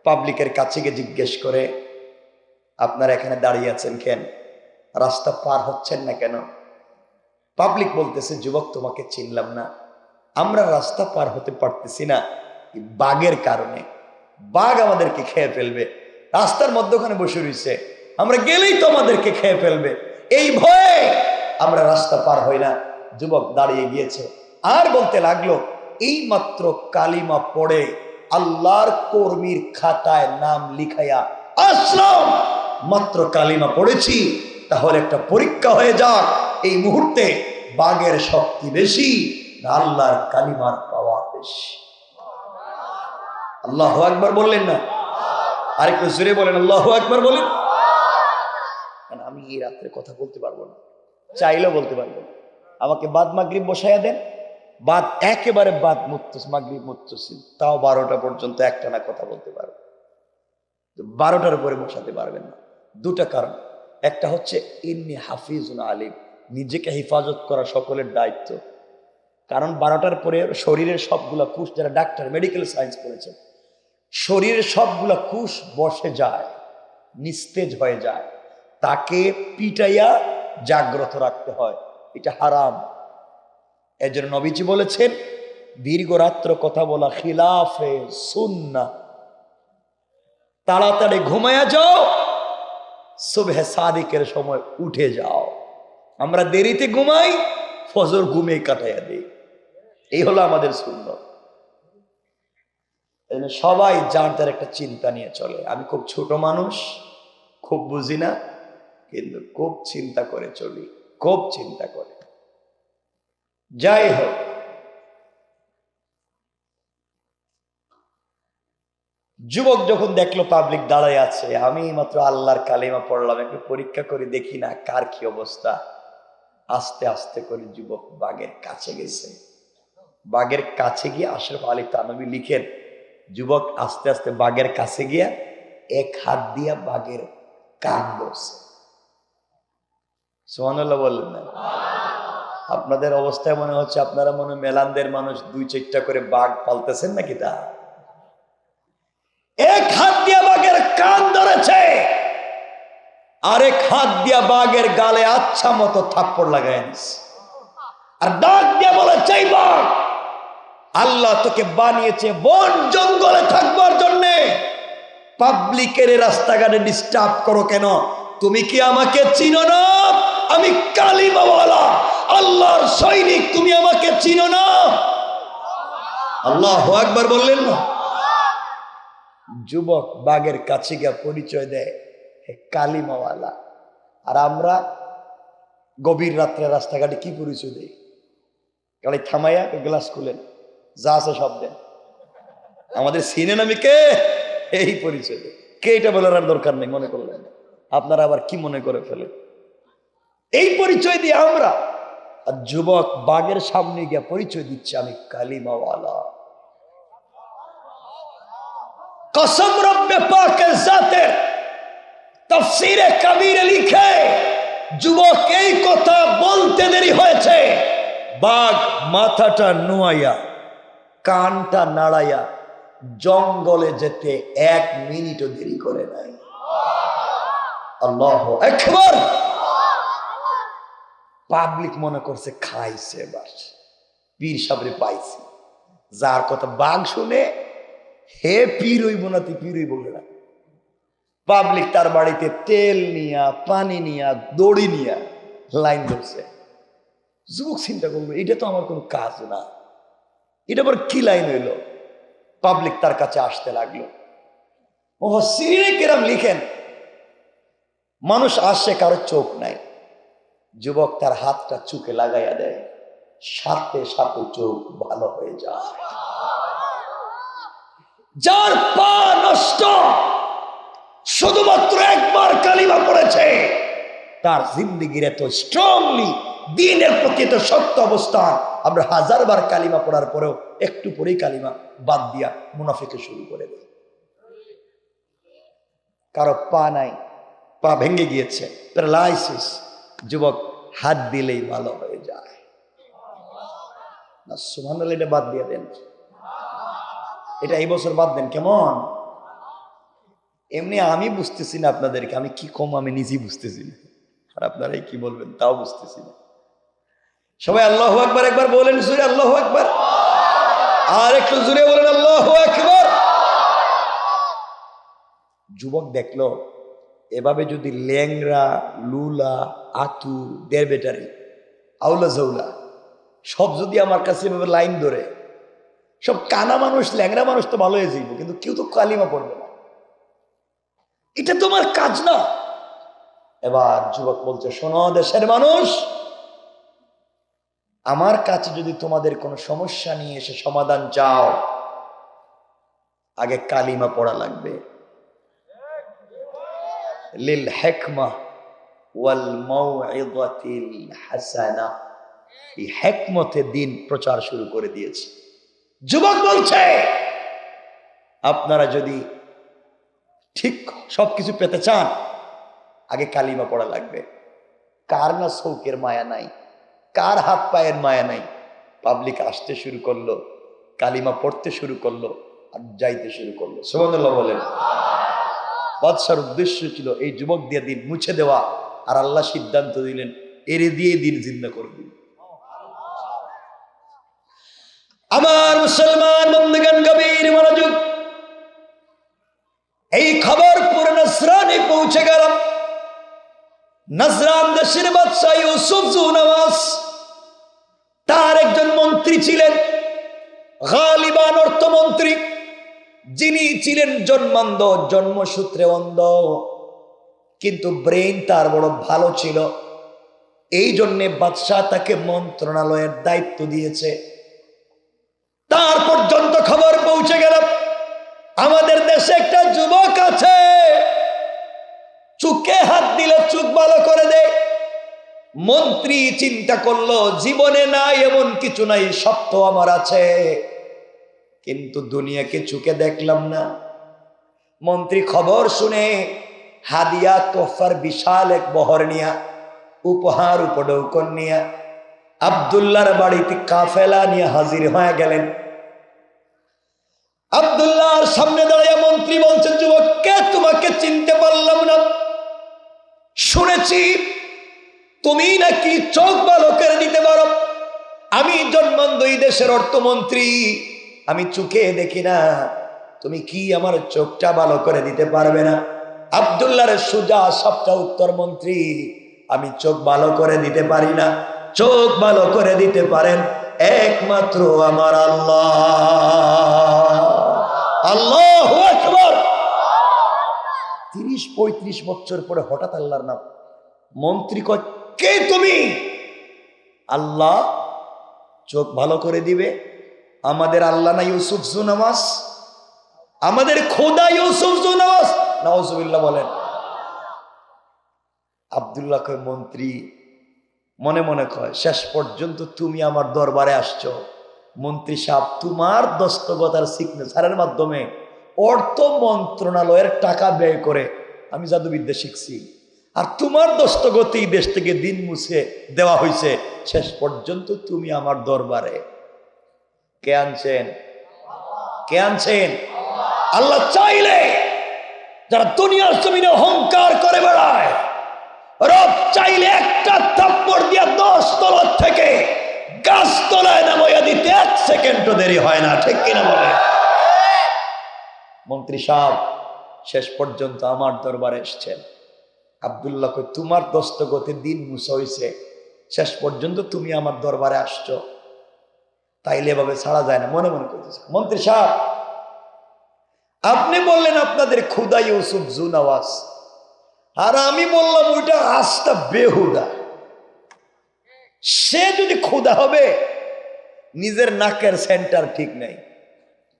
পাবলিকের কাছে গিয়ে জিজ্ঞেস করে, আপনারা এখানে দাঁড়িয়ে আছেন কেন? রাস্তা পার হচ্ছেন না কেন? পাবলিক বলতেছে, যুবক তোমাকে চিনলাম না, আমরা রাস্তা পার হতে পারতেছি না বাঘের কারণে, বাঘ আমাদেরকে খেয়ে ফেলবে, রাস্তার মধ্যখানে বসে রয়েছে, আমরা গেলেই তো আমাদেরকে খেয়ে ফেলবে, এই ভয়ে আমরা রাস্তা পার হই না। যুবক দাঁড়িয়ে গিয়েছে আর বলতে লাগলো, এই মাত্র কালিমা পড়ে আল্লাহর কর্মীর খাতায় নাম লিখাইয়া আসলাম, মাত্র কালিমা পড়েছি, তাহলে একটা পরীক্ষা হয়ে যাক, এই মুহূর্তে বাঘের শক্তি বেশি না আল্লাহর কালিমার পাওয়ার বেশি? আল্লাহু আকবার বললেন না? আরেকটু জোরে বলেন, আল্লাহু আকবার বলেন। আমি এই রাত্রে কথা বলতে পারবো না, চাইলেও বলতে পারবো না। আমাকে বাদ মাগরিব বসাইয়া দেন, বাদ একেবারে বাদ মাগরিব মুত্তসিল, তাও 12টা পর্যন্ত একটানা কথা বলতে পারবো। 12টার উপরে বসাতে পারবেন না। দুটা কারণ, একটা হচ্ছে ইন্নী হাফিজুন আলিম, নিজেকে হেফাজত করা সকলের দায়িত্ব। কারণ 12টার পরে শরীরের সবগুলা কুশ, যারা ডাক্তার মেডিকেল সায়েন্স পড়েছেন, শরীরের সবগুলা কুশ বসে যায়, নিস্তেজ হয়ে যায়, তাকে পিটাইয়া জাগ্রত রাখতে হয়, এটা হারাম। এর জন্য নবীজি বলেছেন, দীর্ঘ রাত্র কথা বলা খিলাফে সুন্নাহ, তাড়াতাড়ি ঘুমায়া যাও, সুবহে সাদিকের সময় উঠে যাও। আমরা দেরিতে ঘুমাই, ফজর ঘুমিয়ে কাটাইয়া দিই, এই হলো আমাদের সুন্নাত। সবাই যার যার একটা চিন্তা নিয়ে চলে। আমি খুব ছোট মানুষ, খুব বুঝি না, কিন্তু খুব চিন্তা করে চলি, খুব চিন্তা করে। যাই হোক, যুবক যখন দেখলো পাবলিক দাঁড়ায় আছে, আমি মাত্র আল্লাহর কালিমা পড়লাম, একটু পরীক্ষা করে দেখি না কার কি অবস্থা। আস্তে আস্তে করে যুবক বাঘের কাছে গেছে। বাঘের কাছে গিয়ে আশরাফ আলী থানভী লিখেন, যুবক আস্তে আস্তে বাঘের কাছে গিয়া এক হাত দিয়া বাঘের কান ধরছে। সুবহানাল্লাহ বললেন না? আপনাদের অবস্থায় মনে হচ্ছে আপনারা মনে মেলানদের মানুষ 2-4টা করে বাঘ পালতেছেন নাকি? তা এক হাত দিয়া বাঘের কান ধরেছে, আরেক হাত দিয়া বাঘের গালে আচ্ছা মতো থাপ্পড় লাগাই নিছে, আর ডাক দিয়া বলেছে, বাঘ, আল্লাহ তোকে বানিয়েছে বন জঙ্গলে থাকবার জন্যে, পাবলিকের রাস্তাঘাটে ডিস্টার্ব করো কেন? তুমি কি আমাকে চিনো না? আমি কালিমাওয়ালা আল্লাহর সৈনিক, তুমি আমাকে চিনো না? আল্লাহু আকবার বললেন না? যুবক বাঘের কাছে গিয়ে পরিচয় দেয়, কালিমাওয়ালা। আর আমরা গভীর রাত্রে রাস্তাঘাটে কি পরিচয় দেই? গাড়ি থামাইয়া গ্লাস খুলেন, যা আছে সব দেন, আমাদের সিনেন আমি কে, এই পরিচয় দেয়। কে এটা বলার আর দরকার নেই, মনে করলেন আপনারা আবার কি মনে করে ফেলেন, এই পরিচয় দিয়ে আমরা। আর যুবক বাঘের সামনে গিয়ে পরিচয় দিচ্ছে, আমি কালিমাওয়ালা। কসম রব্বে পাকের জাতের, তাফসীরে কাবীরে লিখে, যুবক এই কথা বলতে দেরি হয়েছে, বাঘ মাথাটা নোয়াইয়া কানটা নাড়াইয়া জঙ্গলে যেতে 1 মিনিটও দেরি করে নাই। আল্লাহু আকবার। পাবলিক মনে করছে খাইছে, বাস পীর সাবরে পাইছে। যার কথা বাঘ শুনে হে পীর হইব না, তুই পীর হইব না। পাবলিক তার বাড়িতে তেল নিয়া, পানি নিয়া, দড়ি নিয়া লাইন ধরছে। যুবক চিন্তা করলো, এটা তো আমার কোনো কাজ না, এটা আবার কি লাইন হইল? পাবলিক তার কাছে আসতে লাগলো। মুফাসসিরিনে কেরাম লিখেন, মানুষ আসছে, কারো চোখ নাই। যুবক তার হাতটা চোখে লাগাইয়া দেয়, সাথে সাথে চোখ ভালো হয়ে যায়। যার পা নষ্ট, শুধুমাত্র একবার কালিমা পড়েছে, তার জিন্দেগির এত স্ট্রংলি দ্বীনের প্রতি এত শক্ত অবস্থান। আমরা 1000 বার কালিমা পড়ার পরেও একটু পরেই কালিমা বাদ দিয়া মুনাফিকে শুরু করে দেয়। কারো পা নাই, পা ভেঙে গিয়েছে, প্যারালাইসিস, যুবক হাত দিলেই ভালো হয়ে যায় না? সুবহানাল্লাহ। এটা বাদ দিয়ে দেন, এটা এই বছর বাদ দেন। কেমন? এমনি আমি বুঝতেছি না আপনাদেরকে, আমি কি কম আমি নিজেই বুঝতেছি না, আর আপনারাই কি বলবেন তাও বুঝতেছি না। সবাই আল্লাহু আকবার একবার বলেন, জোরে আল্লাহু আকবার, আর একটু জোরে বলেন আল্লাহু আকবার। যুবক দেখলো, এভাবে যদি ল্যাংরা, লুলা, আতুর, দেড় বেটারি, আউলা জাউলা সব যদি আমার কাছে এভাবে লাইন ধরে, সব কানা মানুষ, ল্যাংরা মানুষ তো ভালো হয়ে যাইব, কিন্তু কেউ তো কালিমা পড়বে না, এটা তোমার কাজ না। এবার যুবক বলছে, শোনো দেশের মানুষ, আমার কাছে যদি তোমাদের কোনো সমস্যা নিয়ে এসে সমাধান চাও, আগে কালিমা পড়া লাগবে। লিল হিকমা ওয়াল মাউইযাতিল হাসানা, এই হিকমতে দিন প্রচার শুরু করে দিয়েছে। যুবক বলছে, আপনারা যদি ঠিক সবকিছু পেতে চান, আগে কালিমা পড়া লাগবে। কার না চৌকের মায়া নাই, কার হাত পায়ের মায়া নাই? পাবলিক আসতে শুরু করলো, কালিমা পড়তে শুরু করলো, আর যাইতে শুরু করলো। সুবহানাল্লাহ বলেন। বাদশার উদ্দেশ্য ছিল এই যুবক দিয়ে দিন মুছে দেওয়া, আর আল্লাহ সিদ্ধান্ত দিলেন এরে দিয়ে দিন জিন্দা করবেন। আমার মুসলমান বন্ধুগণ, গভীর মনোযোগ, এই খবর পুরো নজরানে পৌঁছে গেল। নজরান দেশের বাদশা ইউসুফ জুনওয়াজ, তার একজন মন্ত্রী ছিলেন, গালিবান অর্থমন্ত্রী, যিনি ছিলেন জন্মান্ধ, জন্মসূত্রে অন্ধ, কিন্তু ব্রেইন তার বড় ভালো ছিল। এই জন্যে বাদশাহ তাকে মন্ত্রণালয়ের দায়িত্ব দিয়েছে। তার পর্যন্ত খবর পৌঁছে গেল, আমাদের দেশে একটা যুবক আছে, চোখে হাত দিলে চোখ ভালো করে দেয়, মন্ত্রী চিন্তা করলো, জীবনে নাই এমন কিছু নাই, সব তো আমার আছে, কিন্তু দুনিয়াকে চুকে দেখলাম না। মন্ত্রী খবর শুনে হাদিয়া তোফার বিশাল এক বহর নিয়া, উপহার উপঢৌকন নিয়া আব্দুল্লাহর বাড়িতে কাফেলা নিয়ে হাজির হয়ে গেলেন। আব্দুল্লাহর সামনে দাঁড়িয়ে মন্ত্রী বলছেন, যুবক, কে তোমাকে চিনতে পারলাম না। শুনেছি তুমি নাকি চোখ ভালো করে দিতে পারো। আমি জন্মান্ধ এই দেশের অর্থমন্ত্রী, আমি চোখে দেখি না, তুমি কি আমার চোখটা ভালো করে দিতে পারবে না? আব্দুল্লাহর সোজা সবটা উত্তর, মন্ত্রী, আমি চোখ ভালো করে দিতে পারি না। চোখ ভালো করে দিতে পারেন একমাত্র আমার আল্লাহ। আল্লাহু আকবার। 30-35 বছর পরে হঠাৎ আল্লাহর নাম। মন্ত্রী কয়, কে তুমি? আল্লাহ চোখ ভালো করে দিবে। আমাদের আল্লাহ না ইউসুফ জুনামাস, আমাদের খোদা ইউসুফ জুনামাস, নাউজুবিল্লাহ বলেন। আব্দুল্লাহ কয়, মন্ত্রী মনে মনে কয়, শেষ পর্যন্ত তুমি আমার দরবারে আসছো। মন্ত্রী সাহেব, তোমার দস্তগতার সিগনেচারের মাধ্যমে অর্থ মন্ত্রণালয়ের টাকা ব্যয় করে আমি জাদুবিদ্যা শিখছি, আর তোমার দস্তগতে এই দেশ থেকে দিন মুছে দেওয়া হয়েছে। শেষ পর্যন্ত তুমি আমার দরবারে কে আনছেন? কে আনছেন? আল্লাহ চাইলে যারা দুনিয়ার জমিনে অহংকার করে বেড়ায়, রব চাইলে একটা থাপ্পড় দিয়া 10 তলা থেকে গাছ তলায় নামাইয়া দিতে 1 সেকেন্ডও দেরি হয় না, ঠিক কিনা বলে? মন্ত্রী সাহেব শেষ পর্যন্ত আমার দরবারে এসেছেন। আব্দুল্লাহ কই, তোমার দস্তগতে দিন মুছা হইছে, শেষ পর্যন্ত তুমি আমার দরবারে আসছো, তাইলে এভাবে ছাড়া যায় না। মনে মনে করতেছে, মন্ত্রী সাহেব আপনি বললেন আপনাদের খুদা ইউসুফ জুনাওয়াজ, আর আমি বললাম ওইটা আস্তা বেহুদা। সে যদি খুদা হবে, নিজের নাকের সেন্টার ঠিক নাই,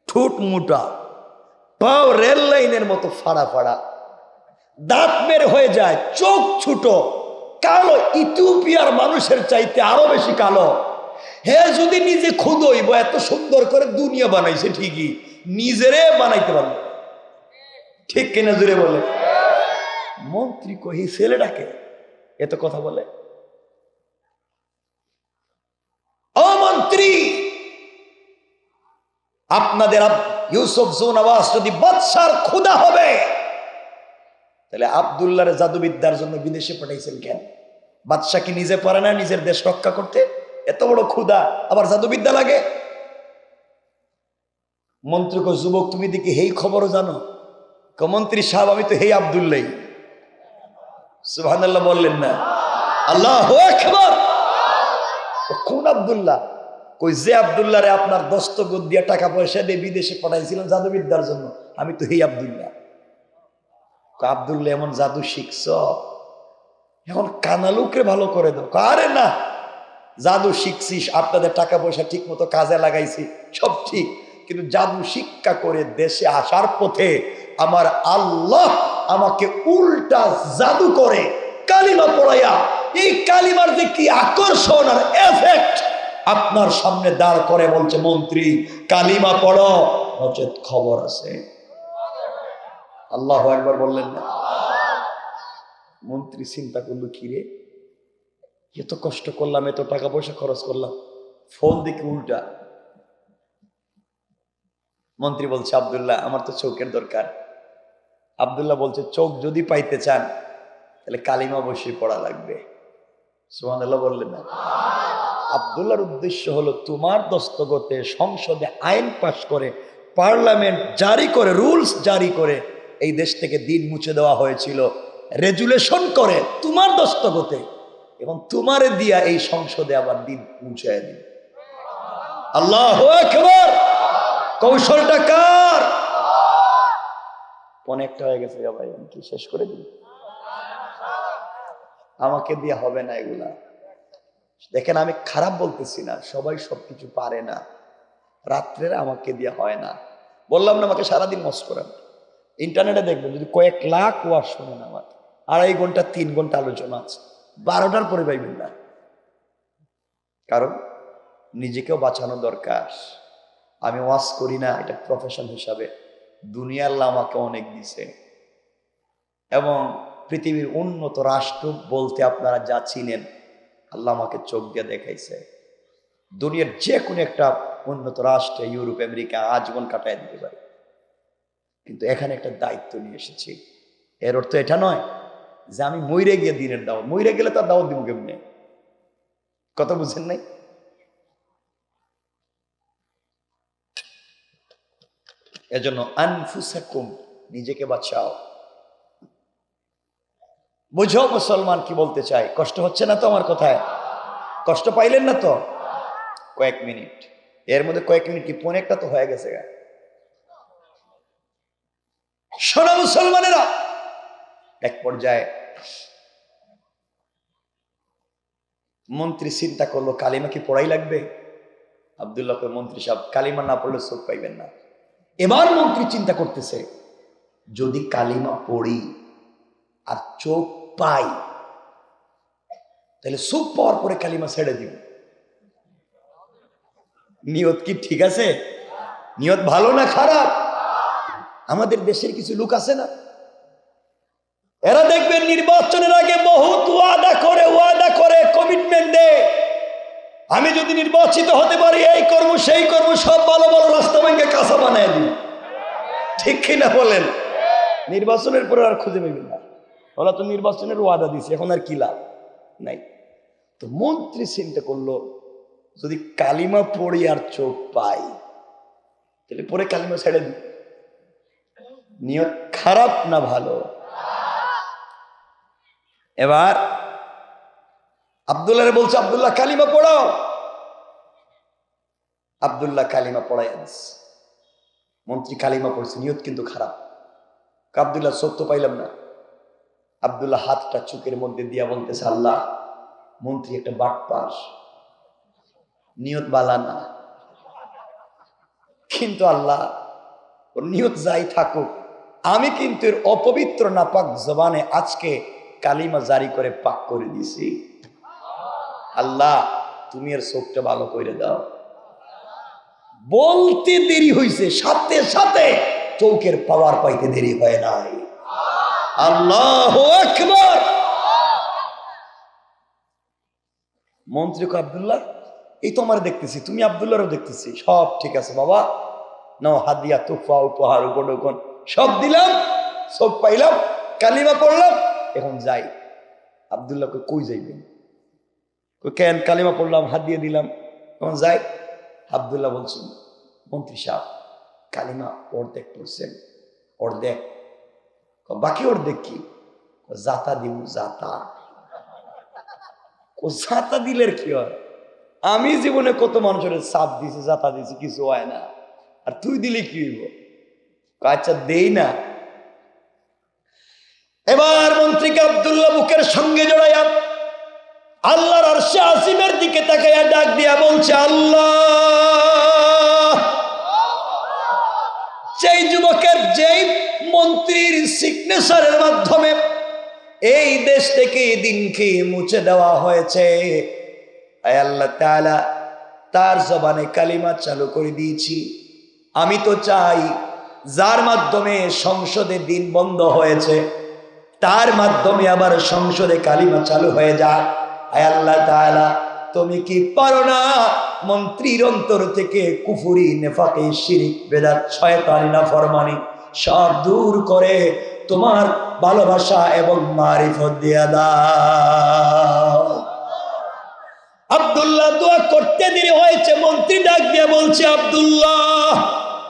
ঠোঁট মোটা, পাও রেল লাইনের মতো ফাড়া ফাড়া, দাঁত বের হয়ে যায়, চোখ ছোট, কালো, ইথিওপিয়ার মানুষের চাইতে আরো বেশি কালো। হে যদি নিজে খুদ হইব, এত সুন্দর করে দুনিয়া বানাইছে ঠিকই, নিজেরে বানাইতে পারবে, ঠিক কিনা জুড়ে বলে? মন্ত্রী কহি, ছেলেটাকে এত কথা বলে? ও মন্ত্রী, আপনাদের ইউসুফ জুনাওয়াজ যদি বাদশার খুদা হবে, তাহলে আব্দুল্লাহর জাদুবিদ্যার জন্য বিদেশে পাঠাইছেন কেন? বাদশা কি নিজে পারে না নিজের দেশ রক্ষা করতে? এত বড় খুদা, আবার জাদুবিদ্যা লাগে? মন্ত্রী কো, যুবক তুমি দেখি হেই খবরও জানো? মন্ত্রী সাহেব, আমি তো হেই আব্দুল্লাহ। সুবহানাল্লাহ বললেন না? আল্লাহু আকবার। কোন আব্দুল্লাহ? কই, যে আব্দুল্লাহরে আপনার দস্তগত দিয়ে টাকা পয়সা দিয়ে বিদেশে পাঠাইছিলেন জাদুবিদ্যার জন্য, আমি তো হেই আব্দুল্লাহ। আব্দুল্লাহ এমন জাদু শিখছ, এখন কানালুকে ভালো করে দাও। আরে না, জাদু শিখছিস, আপনাদের টাকা পয়সা ঠিক মতো কাজে লাগাইছি, সব ঠিক, কিন্তু জাদু শিক্ষা করে দেশে আসার পথে আমার আল্লাহ আমাকে উল্টা জাদু করে কালিমা পড়াইয়া, এই কালিমার যে কি আকর্ষণ আর এফেক্ট আপনার সামনে দাঁড় করে বলছে, মন্ত্রী কালিমা পড়ো, নচেত খবর আছে। আল্লাহু আকবার বললেন না? মন্ত্রী চিন্তা করলো, কি রে, এত কষ্ট করলাম, এত টাকা পয়সা খরচ করলাম, ফোন দেখি উল্টা। মন্ত্রী বলছে, আব্দুল্লাহ আমার তো চোখের দরকার। আব্দুল্লাহ বলছে, চোখ যদি পাইতে চান তাহলে কালিমা অবশ্যই পড়া লাগবে। সুবহানাল্লাহ বললেন না? আব্দুল্লাহর উদ্দেশ্য হলো, তোমার দস্তগতে সংসদে আইন পাশ করে, পার্লামেন্ট জারি করে, রুলস জারি করে এই দেশ থেকে দিন মুছে দেওয়া হয়েছিল, রেজুলেশন করে তোমার দস্তগতে, এবং তোমারে দিয়া এই সংসদে আবার দিন মুছে দিন। আল্লাহু আকবার। কৌশলটা কার? অনেকটা হয়ে গেছে ভাই, কি শেষ করে দিন? আমাকে দিয়ে হবে না এগুলা। দেখেন, আমি খারাপ বলতেছি না, সবাই সবকিছু পারে না, রাত্রের আমাকে দিয়ে হয় না। বললাম না, আমাকে সারাদিন মস করেন, ইন্টারনেটে দেখবেন যদি কয়েক লাখ ওয়াজ শোনেন, আমার 2.5 ঘন্টা 3 ঘন্টা আলোচনা আছে, 12টার পরে পাইবেন না, কারণ নিজেকেও বাঁচানো দরকার। আমি ওয়াজ করি না, এটা প্রফেশন হিসাবে। দুনিয়ার আল্লাহ আমাকে অনেক দিছে, এবং পৃথিবীর উন্নত রাষ্ট্র বলতে আপনারা যা চিনেন আল্লাহ আমাকে চোখ দিয়ে দেখাইছে। দুনিয়ার যে কোনো একটা উন্নত রাষ্ট্রে, ইউরোপ, আমেরিকা আজীবন কাটায় দিতে পারে, কিন্তু এখানে একটা দায়িত্ব নিয়ে এসেছি। এর অর্থ এটা নয় যে আমি মইরে গিয়ে দিনের দাওয়াত, মইরে গেলে তার দাওয়াত দিব কেমনে, কথা বুঝেন নাই? এজন্য আনফুসাকুম, নিজেকে বাঁচাও। বুঝো মুসলমান কি বলতে চাই? কষ্ট হচ্ছে না তো আমার কথায়? কষ্ট পাইলেন না তো? কয়েক মিনিট, এর মধ্যে কয়েক মিনিট কি পৌনে একটা তো হয়ে গেছে। শোনো মুসলমানেরা, এক পর্যায়ে মন্ত্রী চিন্তা করলো কালিমা কি পড়াই লাগবে? আব্দুল্লাহ কয়, মন্ত্রী সাহেব কালিমা না পড়লে চোখ পাইবেন না। এবার মন্ত্রী চিন্তা করতেছে, যদি কালিমা পড়ি আর চোখ পাই, তাহলে চোখ পাওয়ার পরে কালিমা ছেড়ে দিব। নিয়ত কি ঠিক আছে? নিয়ত ভালো না খারাপ? আমাদের দেশের কিছু লোক আছে না, এরা দেখবেন নির্বাচনের আগে বহুত ওয়াদা করে কমিটমেন্ট দেয়, আমি যদি নির্বাচিত হতে পারি এই করব সেই করব, সব ভালো ভালো রাস্তা ভেঙে কাঁচা বানায় দিই। ঠিক কিনা বলেন? নির্বাচনের পরে আর খুঁজে পাবেন না, ওরা তো নির্বাচনের ওয়াদা দিছে, এখন আর কি লাভ নাই। তো মন্ত্রী চিন্তা করলো, যদি কালিমা পড়ি আর চোখ পাই, তাহলে পরে কালিমা ছেড়ে দিই। নিয়ত খারাপ না ভালো? এবার আব্দুল্লাহ বলছে, আব্দুল্লাহ কালিমা পড়াও। আব্দুল্লাহ কালিমা পড়াই আনছে। মন্ত্রী কালিমা পড়ছে, নিয়ত কিন্তু খারাপ। আব্দুল্লাহ চোখ তো পাইলাম না। আব্দুল্লাহ হাতটা চোখের মধ্যে দিয়া বলতেছে, আল্লাহ, মন্ত্রী একটা বাটপার, নিয়ত বালা না, কিন্তু আল্লাহ ওর নিয়ত যাই থাকুক, আমি কিন্তু এর অপবিত্র নাপাক জবানে আজকে কালিমা জারি করে পাক করে দিছি। আল্লাহ তুমি এর চোখটা ভালো করে দাও। বলতে দেরি হয়েছে, সাথে সাথে চৌকের পাওয়ার পাইতে দেরি হয় নাই। আল্লাহু আকবার। মন্ত্রী কো, আব্দুল্লাহ এই তো আমার দেখতেছি, তুমি আব্দুল্লাহরও দেখতেছি, সব ঠিক আছে বাবা, নাও হাদিয়া, তুফা, উপহার, উপঢৌকন সব দিলাম, সব পাইলাম, কালিমা পড়লাম, এখন যাই। আব্দুল্লাহ কই যাইবেন? কেন? কালিমা পড়লাম, হাত দিয়ে দিলাম, এখন যাই। আব্দুল্লাহ বলছেন, মন্ত্রী সাহেব কালিমা অর্ধেক পড়ছেন, অর্ধেক, বাকি অর্ধেক কি? জাতা দিব, জাতা। ও জাতা দিলের কি হয়? আমি জীবনে কত মানুষের চাপ দিছি, জাতা দিছি, কিছু হয় না, আর তুই দিলি কি হইব? আচ্ছা দেই না। এবার মন্ত্রীকে আব্দুল্লাহ বুকের সঙ্গে জড়াইয়া আল্লাহর আরশে আসিমের দিকে তাকাইয়া ডাক দিয়া বলছে, আল্লাহ, যেই যুবকের, যেই মন্ত্রীর সিগনেচারের মাধ্যমে এই দেশ থেকে দিনকে মুছে দেওয়া হয়েছে, আয় আল্লাহ তাআলা, তার জবানে কালিমা চালু করে দিয়েছি। আমি তো চাই যার মাধ্যমে সংসদে দিন বন্ধ হয়েছে, তার মাধ্যমে আবার সংসদে কালিমা চালু হয়ে যায়। আয় আল্লাহ তাআলা, তুমি কি পারো না মন্ত্রীর অন্তর থেকে কুফরি, নেফাকি, শিরিক, বেদাত, শয়তানি, নাফরমানি সব দূর করে তোমার ভালোবাসা এবং মারিফত দিয়া দাও। আব্দুল্লাহ দোয়া করতে দেরি হয়েছে, মন্ত্রী ডাক দিয়ে বলছে, আব্দুল্লাহ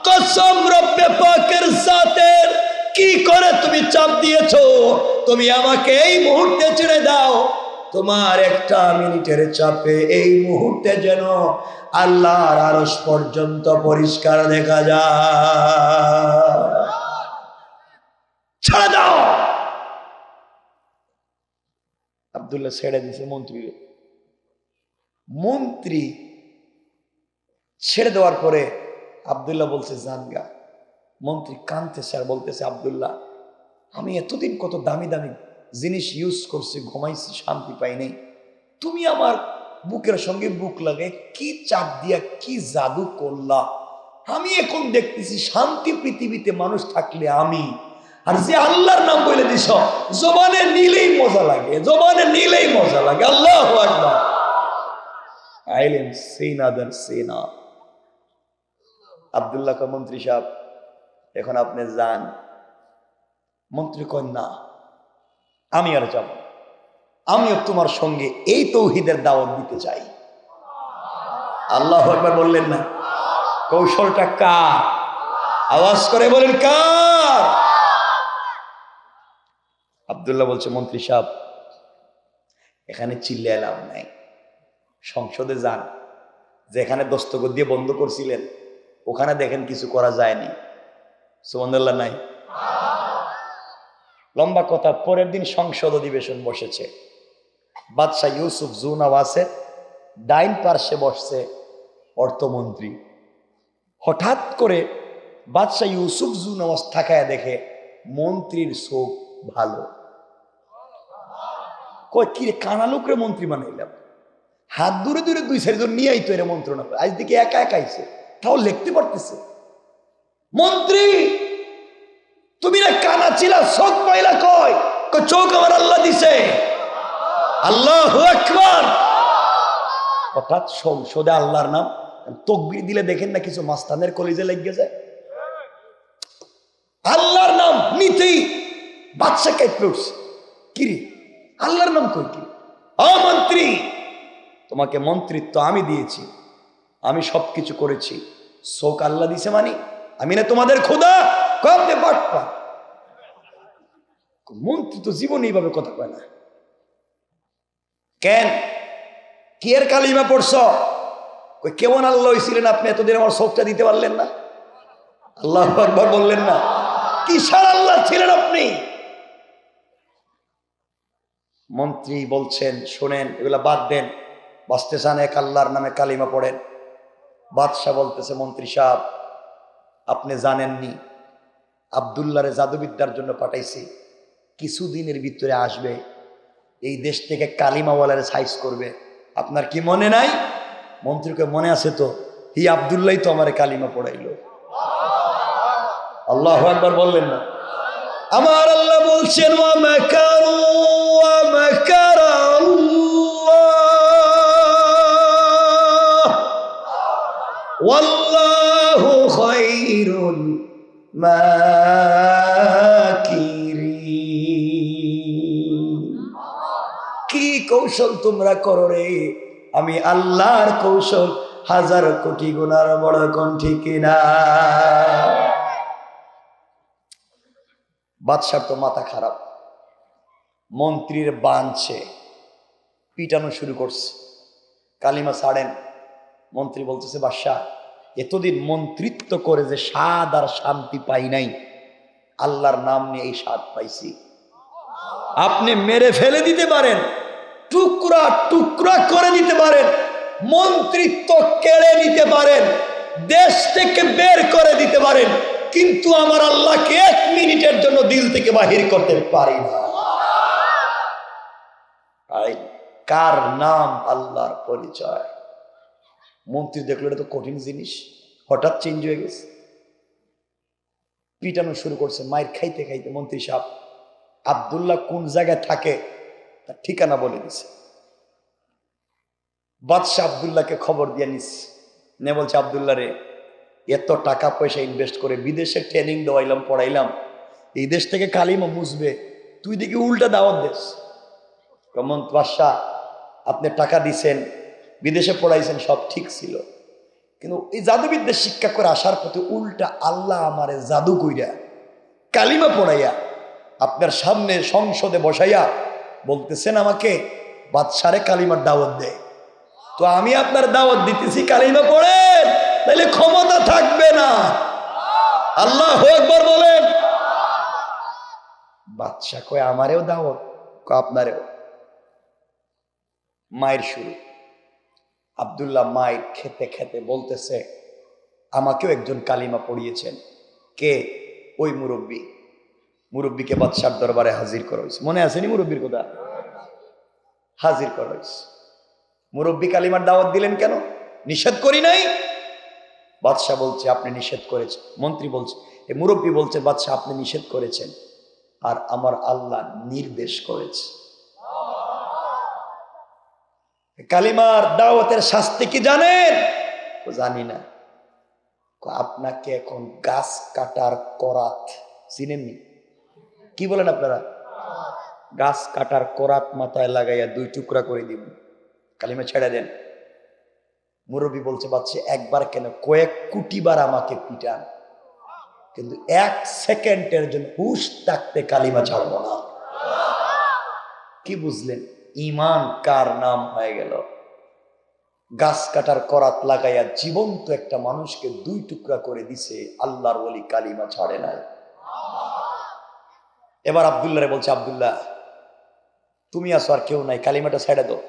কসম রব্বে পাকের জাতের, কি করে তুমি চাপ দিয়েছো? তুমি আমাকে এই মুহূর্তে ছেড়ে দাও, তোমার একটা মিনিটের চাপে এই মুহূর্তে যেন আল্লাহর আরশ পর্যন্ত পরিষ্কার দেখা যায়, ছেড়ে দাও। আব্দুল্লাহ ছেড়ে দিয়েছে মন্ত্রীকে। মন্ত্রী ছেড়ে দেওয়ার পরে আব্দুল্লাহ বলছে, জানগা। মন্ত্রী কাঁদতেছে আর বলতেছে, আব্দুল্লাহ, আমি এতদিন কত দামি দামি জিনিস ইউজ করছি, ঘুমাইছি, শান্তি পাই নাই। তুমি আমার বুকের সঙ্গে বুক লাগে কি চাপ দিয়া কি জাদু করলা। আমি এখন দেখতেছি শান্তি পৃথিবীতে মানুষ থাকলে আমি, আর যে আল্লাহর নাম বলে দিছ জবানে নিলেই মজা লাগে, জবানে নিলেই মজা লাগে। আল্লাহু আকবার। আইলেন সেনাদার সেনা। আব্দুল্লাহ কা মন্ত্রী সাহেব, এখন আপনি যান। মন্ত্রী কন্যা, আমি আর যাব, আমিও তোমার সঙ্গে এই তৌহিদের দাওয়াত দিতে চাই। আল্লাহু আকবার বললেন না? কৌশলটা কার? আওয়াজ করে বলেন কার? আব্দুল্লাহ বলছে, মন্ত্রী সাহেব এখানে চিল্লায় লাভ নাই, সংসদে যান, যেখানে দস্তখত দিয়ে বন্ধ করছিলেন ওখানে দেখেন কিছু করা যায়নি। সুবহানাল্লাহ নাই? লম্বা কথা, পরের দিন সংসদ অধিবেশন বসেছে। বাদশাহ ইউসুফ জু নওয়াজের ডাইন পার্শ্বে বসছে অর্থমন্ত্রী। হঠাৎ করে বাদশাহ ইউসুফ জু নওয়াজ তাকায় দেখে মন্ত্রীর চোখ ভালো। কয় কি রে, কানা লোকরে মন্ত্রী বানাইলাম, হাত দূরে দূরে দুই চারজন নিয়ে আইতো এর মন্ত্রণা করে, আজ দিকে একা একা আইছে, তাও লিখতে পারতেছে। মন্ত্রী তুমি না কানা ছিলা, চোখ পাইলা? কয় চোখ আমার আল্লাহ দিছে। আল্লাহু আকবার। হঠাৎ সংসদে আল্লাহর নাম তাকবীর দিলে দেখেন না কিছু মাস্তানের কলিজে লেগে যায়। আল্লাহর নাম নিতেই বাদশা কেঁপে উঠছে। কিরে আল্লাহর নাম কই কি? ও মন্ত্রী, তোমাকে মন্ত্রিত্ব আমি দিয়েছি, আমি সবকিছু করেছি, চোখ আল্লাহ দিছে মানে আমি না তোমাদের খোদা? কবে বাটপা মন্ত্রী তো জীবনে এইভাবে কথা কয় না। কেন কি এর কালিমা পড়ছ? কেমন আল্লাহ হইছিলেন আপনি এতদিন আমার চোখটা দিতে পারলেন না? আল্লাহু আকবার বললেন না? কিসার আল্লাহ ছিলেন আপনি? মন্ত্রী বলছেন, শোনেন এগুলা বাদ দেন, বাঁচতে চান এক আল্লাহর নামে কালিমা পড়েন। বাদশাহ বলতেছে, মন্ত্রী সাহেব আপনি জানেননি আব্দুল্লাহরে জাদুবিদ্যার জন্য পাঠাইছি, কিছুদিনের ভিতরে আসবে, এই দেশ থেকে কালিমাওয়ালারে সাইজ করবে। আপনার কি মনে নাই? মন্ত্রীকে মনে আছে তো, হি আব্দুল্লাহ তো আমার কালিমা পড়াইলো। আল্লাহু আকবার বললেন না? আমার আল্লাহ বলছেন, ওয়া মাকারু ওয়া মাকারাল্লাহ ওয়াল্লাহু খায়রুল মাকিরিন। কি কৌশল তোমরা করো রে, আমি আল্লাহর কৌশল হাজার কোটি গুণার বড়। কোন ঠিক না? বাদশার তো মাথা খারাপ, মন্ত্রীর বানছে, পিটানো শুরু করছে, কালিমা ছাড়েন। মন্ত্রী বলতেছে, বাদশাহ এতদিন মন্ত্রিত্ব করে যে স্বাদ আর শান্তি পাই নাই, আল্লাহর নাম নিয়ে এই স্বাদ পাইছি। আপনি মেরে ফেলে দিতে পারেন, টুকরা টুকরা করে দিতে পারেন, মন্ত্রিত্ব কেড়ে নিতে পারেন, দেশ থেকে বের করে দিতে পারেন, কিন্তু আমার আল্লাহকে এক মিনিটের জন্য দিল থেকে বাহির করতে পারি না। কার নাম? আল্লাহর পরিচয়। মন্ত্রী দেখলো এটা তো কঠিন জিনিস, হঠাৎ চেঞ্জ হয়ে গেছে, পিটানো শুরু করছে। মায়ের খাইতে খাইতে মন্ত্রী সাহেব আব্দুল্লাহ কোন জায়গায় থাকে তার ঠিকানা বলে দিছে। বাদশাহ আব্দুল্লাহকে খবর দিয়ে নিচ্ছে, নে বলছে, আব্দুল্লাহ রে এত টাকা পয়সা ইনভেস্ট করে বিদেশে ট্রেনিং দেওয়াইলাম, পড়াইলাম, এই দেশ থেকে কালিমা মুছবে, তুই দেখি উল্টা দাওয়াত দেশ। কেমন বাদশাহ, আপনি টাকা দিছেন, বিদেশে পড়াইছেন, সব ঠিক ছিল, কিন্তু এই জাদুবিদ্যা শিক্ষা করে আসার পথে উল্টা আল্লাহ আমারে জাদু কইরা কালিমা পড়াইয়া আপনার সামনে সংসদে বসাইয়া বলতেছেন আমাকে বাদশারে কালিমার দাওয়াত দেয়। তো আমি আপনার দাওয়াত দিতেছি কালিমা পড়েন, তাহলে ক্ষমতা থাকবে না। আল্লাহু আকবার বলেন। বাদশা কয় আমারেও দাওয়াত, আপনারেও। মায়ের শুরু। আব্দুল্লাহ মায়ের খেতে খেতে বলতেছে, আমাকেও একজন কালিমা পড়িয়েছেন। কে? ওই মুরব্বী। মুরব্বীকে বাদশার দরবারে হাজির করা হয়েছে। মনে আসেনি মুরব্বীর কথা? হাজির করা হয়েছে। মুরব্বী কালিমার দাওয়াত দিলেন কেন? নিষেধ করি নাই। বাদশাহ বলছে আপনি নিষেধ করেছেন। মন্ত্রী বলছে, এই মুরব্বী বলছে বাদশাহ আপনি নিষেধ করেছেন আর আমার আল্লাহ নির্দেশ করেছে। কালিমার দাওয়াতের শাস্তি কি জানেন? জানি না। আপনাকে এখন গাছ কাটার করাত, চিনেননি? কি বলেন আপনারা? গাছ কাটার করাত মাথায় লাগাইয়া 2 টুকরা করে দিব, কালিমা ছেড়ে দেন। মুরব্বী বলছে বাচ্চা একবার কেন, কয়েক কোটিবার আমাকে পিটান, কিন্তু 1 সেকেন্ডের জন্য হুশ থাকতে কালিমা ছাড়ব না। কি বুঝলেন? ঈমান কার নাম হয়ে গেল? গাছ কাটার করাত লাগাইয়া জীবন্ত একটা মানুষকে 2 টুকরা করে দিছে, আল্লাহর ওলি কালিমা ছাড়ে নাই। এবার আব্দুল্লাহরে বলছে আব্দুল্লাহ তুমি আসো, আর কেউ নাই, কালিমাটা ছেড়ে দাও।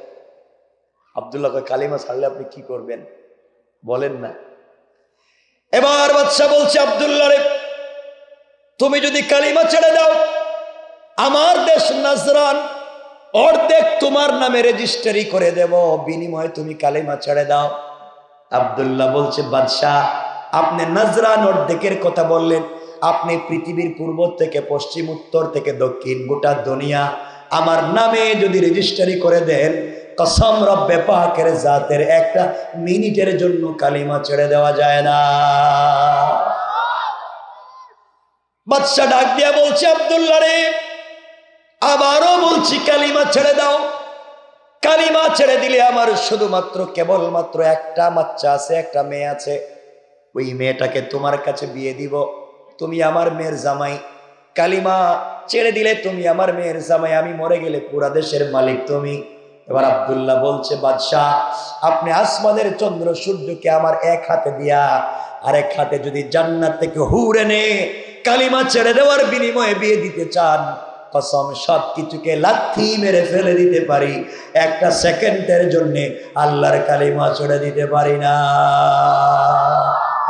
আব্দুল্লাহ কয় কালিমা ছাড়লে আপনি কি করবেন বলেন না। এবার বাদশা বলছে আব্দুল্লাহ রে, তুমি যদি কালিমা ছেড়ে দাও, আমার দেশ নাজরান অর্ধেক তোমার নামে রেজিস্ট্রি করে দেব, বিনিময়ে তুমি কালিমা ছেড়ে দাও। আব্দুল্লাহ বলছে বাদশাহ আপনি নাজরান অর্ধেকের কথা বললেন, আপনি পৃথিবীর পূর্ব থেকে পশ্চিম, উত্তর থেকে দক্ষিণ, গোটা দুনিয়া আমার নামে যদি রেজিস্ট্রি করে দেন, কসম রব্বে পাকের জাতের 1 মিনিটের জন্য কালিমা ছেড়ে দেওয়া যায় না। বাদশা ডাক দিয়া বলছে আব্দুল্লাহ রে, আবারও বলছি কালিমা ছেড়ে দাও। কালিমা ছেড়ে দিলে আমার শুধুমাত্র কেবলমাত্র একটা বাচ্চা আছে, একটা মেয়ে আছে, ওই মেয়েটাকে তোমার কাছে বিয়ে দিব, তুমি আমার মেয়ের জামাই। কালিমা ছেড়ে দিলে তুমি আমার মেয়ের জামাই, আমি মরে গেলে পুরা দেশের মালিক তুমি। এবার আব্দুল্লাহ বলছে বাদশাহ আপনি আসমানের চন্দ্র সূর্যকে আমার 1 হাতে দিয়া আরেক হাতে যদি জান্নাত থেকে হুর এনে কালিমা ছেড়ে দেওয়ার বিনিময়ে বিয়ে দিতে চান, কসম সব কিছুকে লাথি মেরে ফেলে দিতে পারি, 1 সেকেন্ডের জন্য আল্লাহর কালিমা ছেড়ে দিতে পারি না।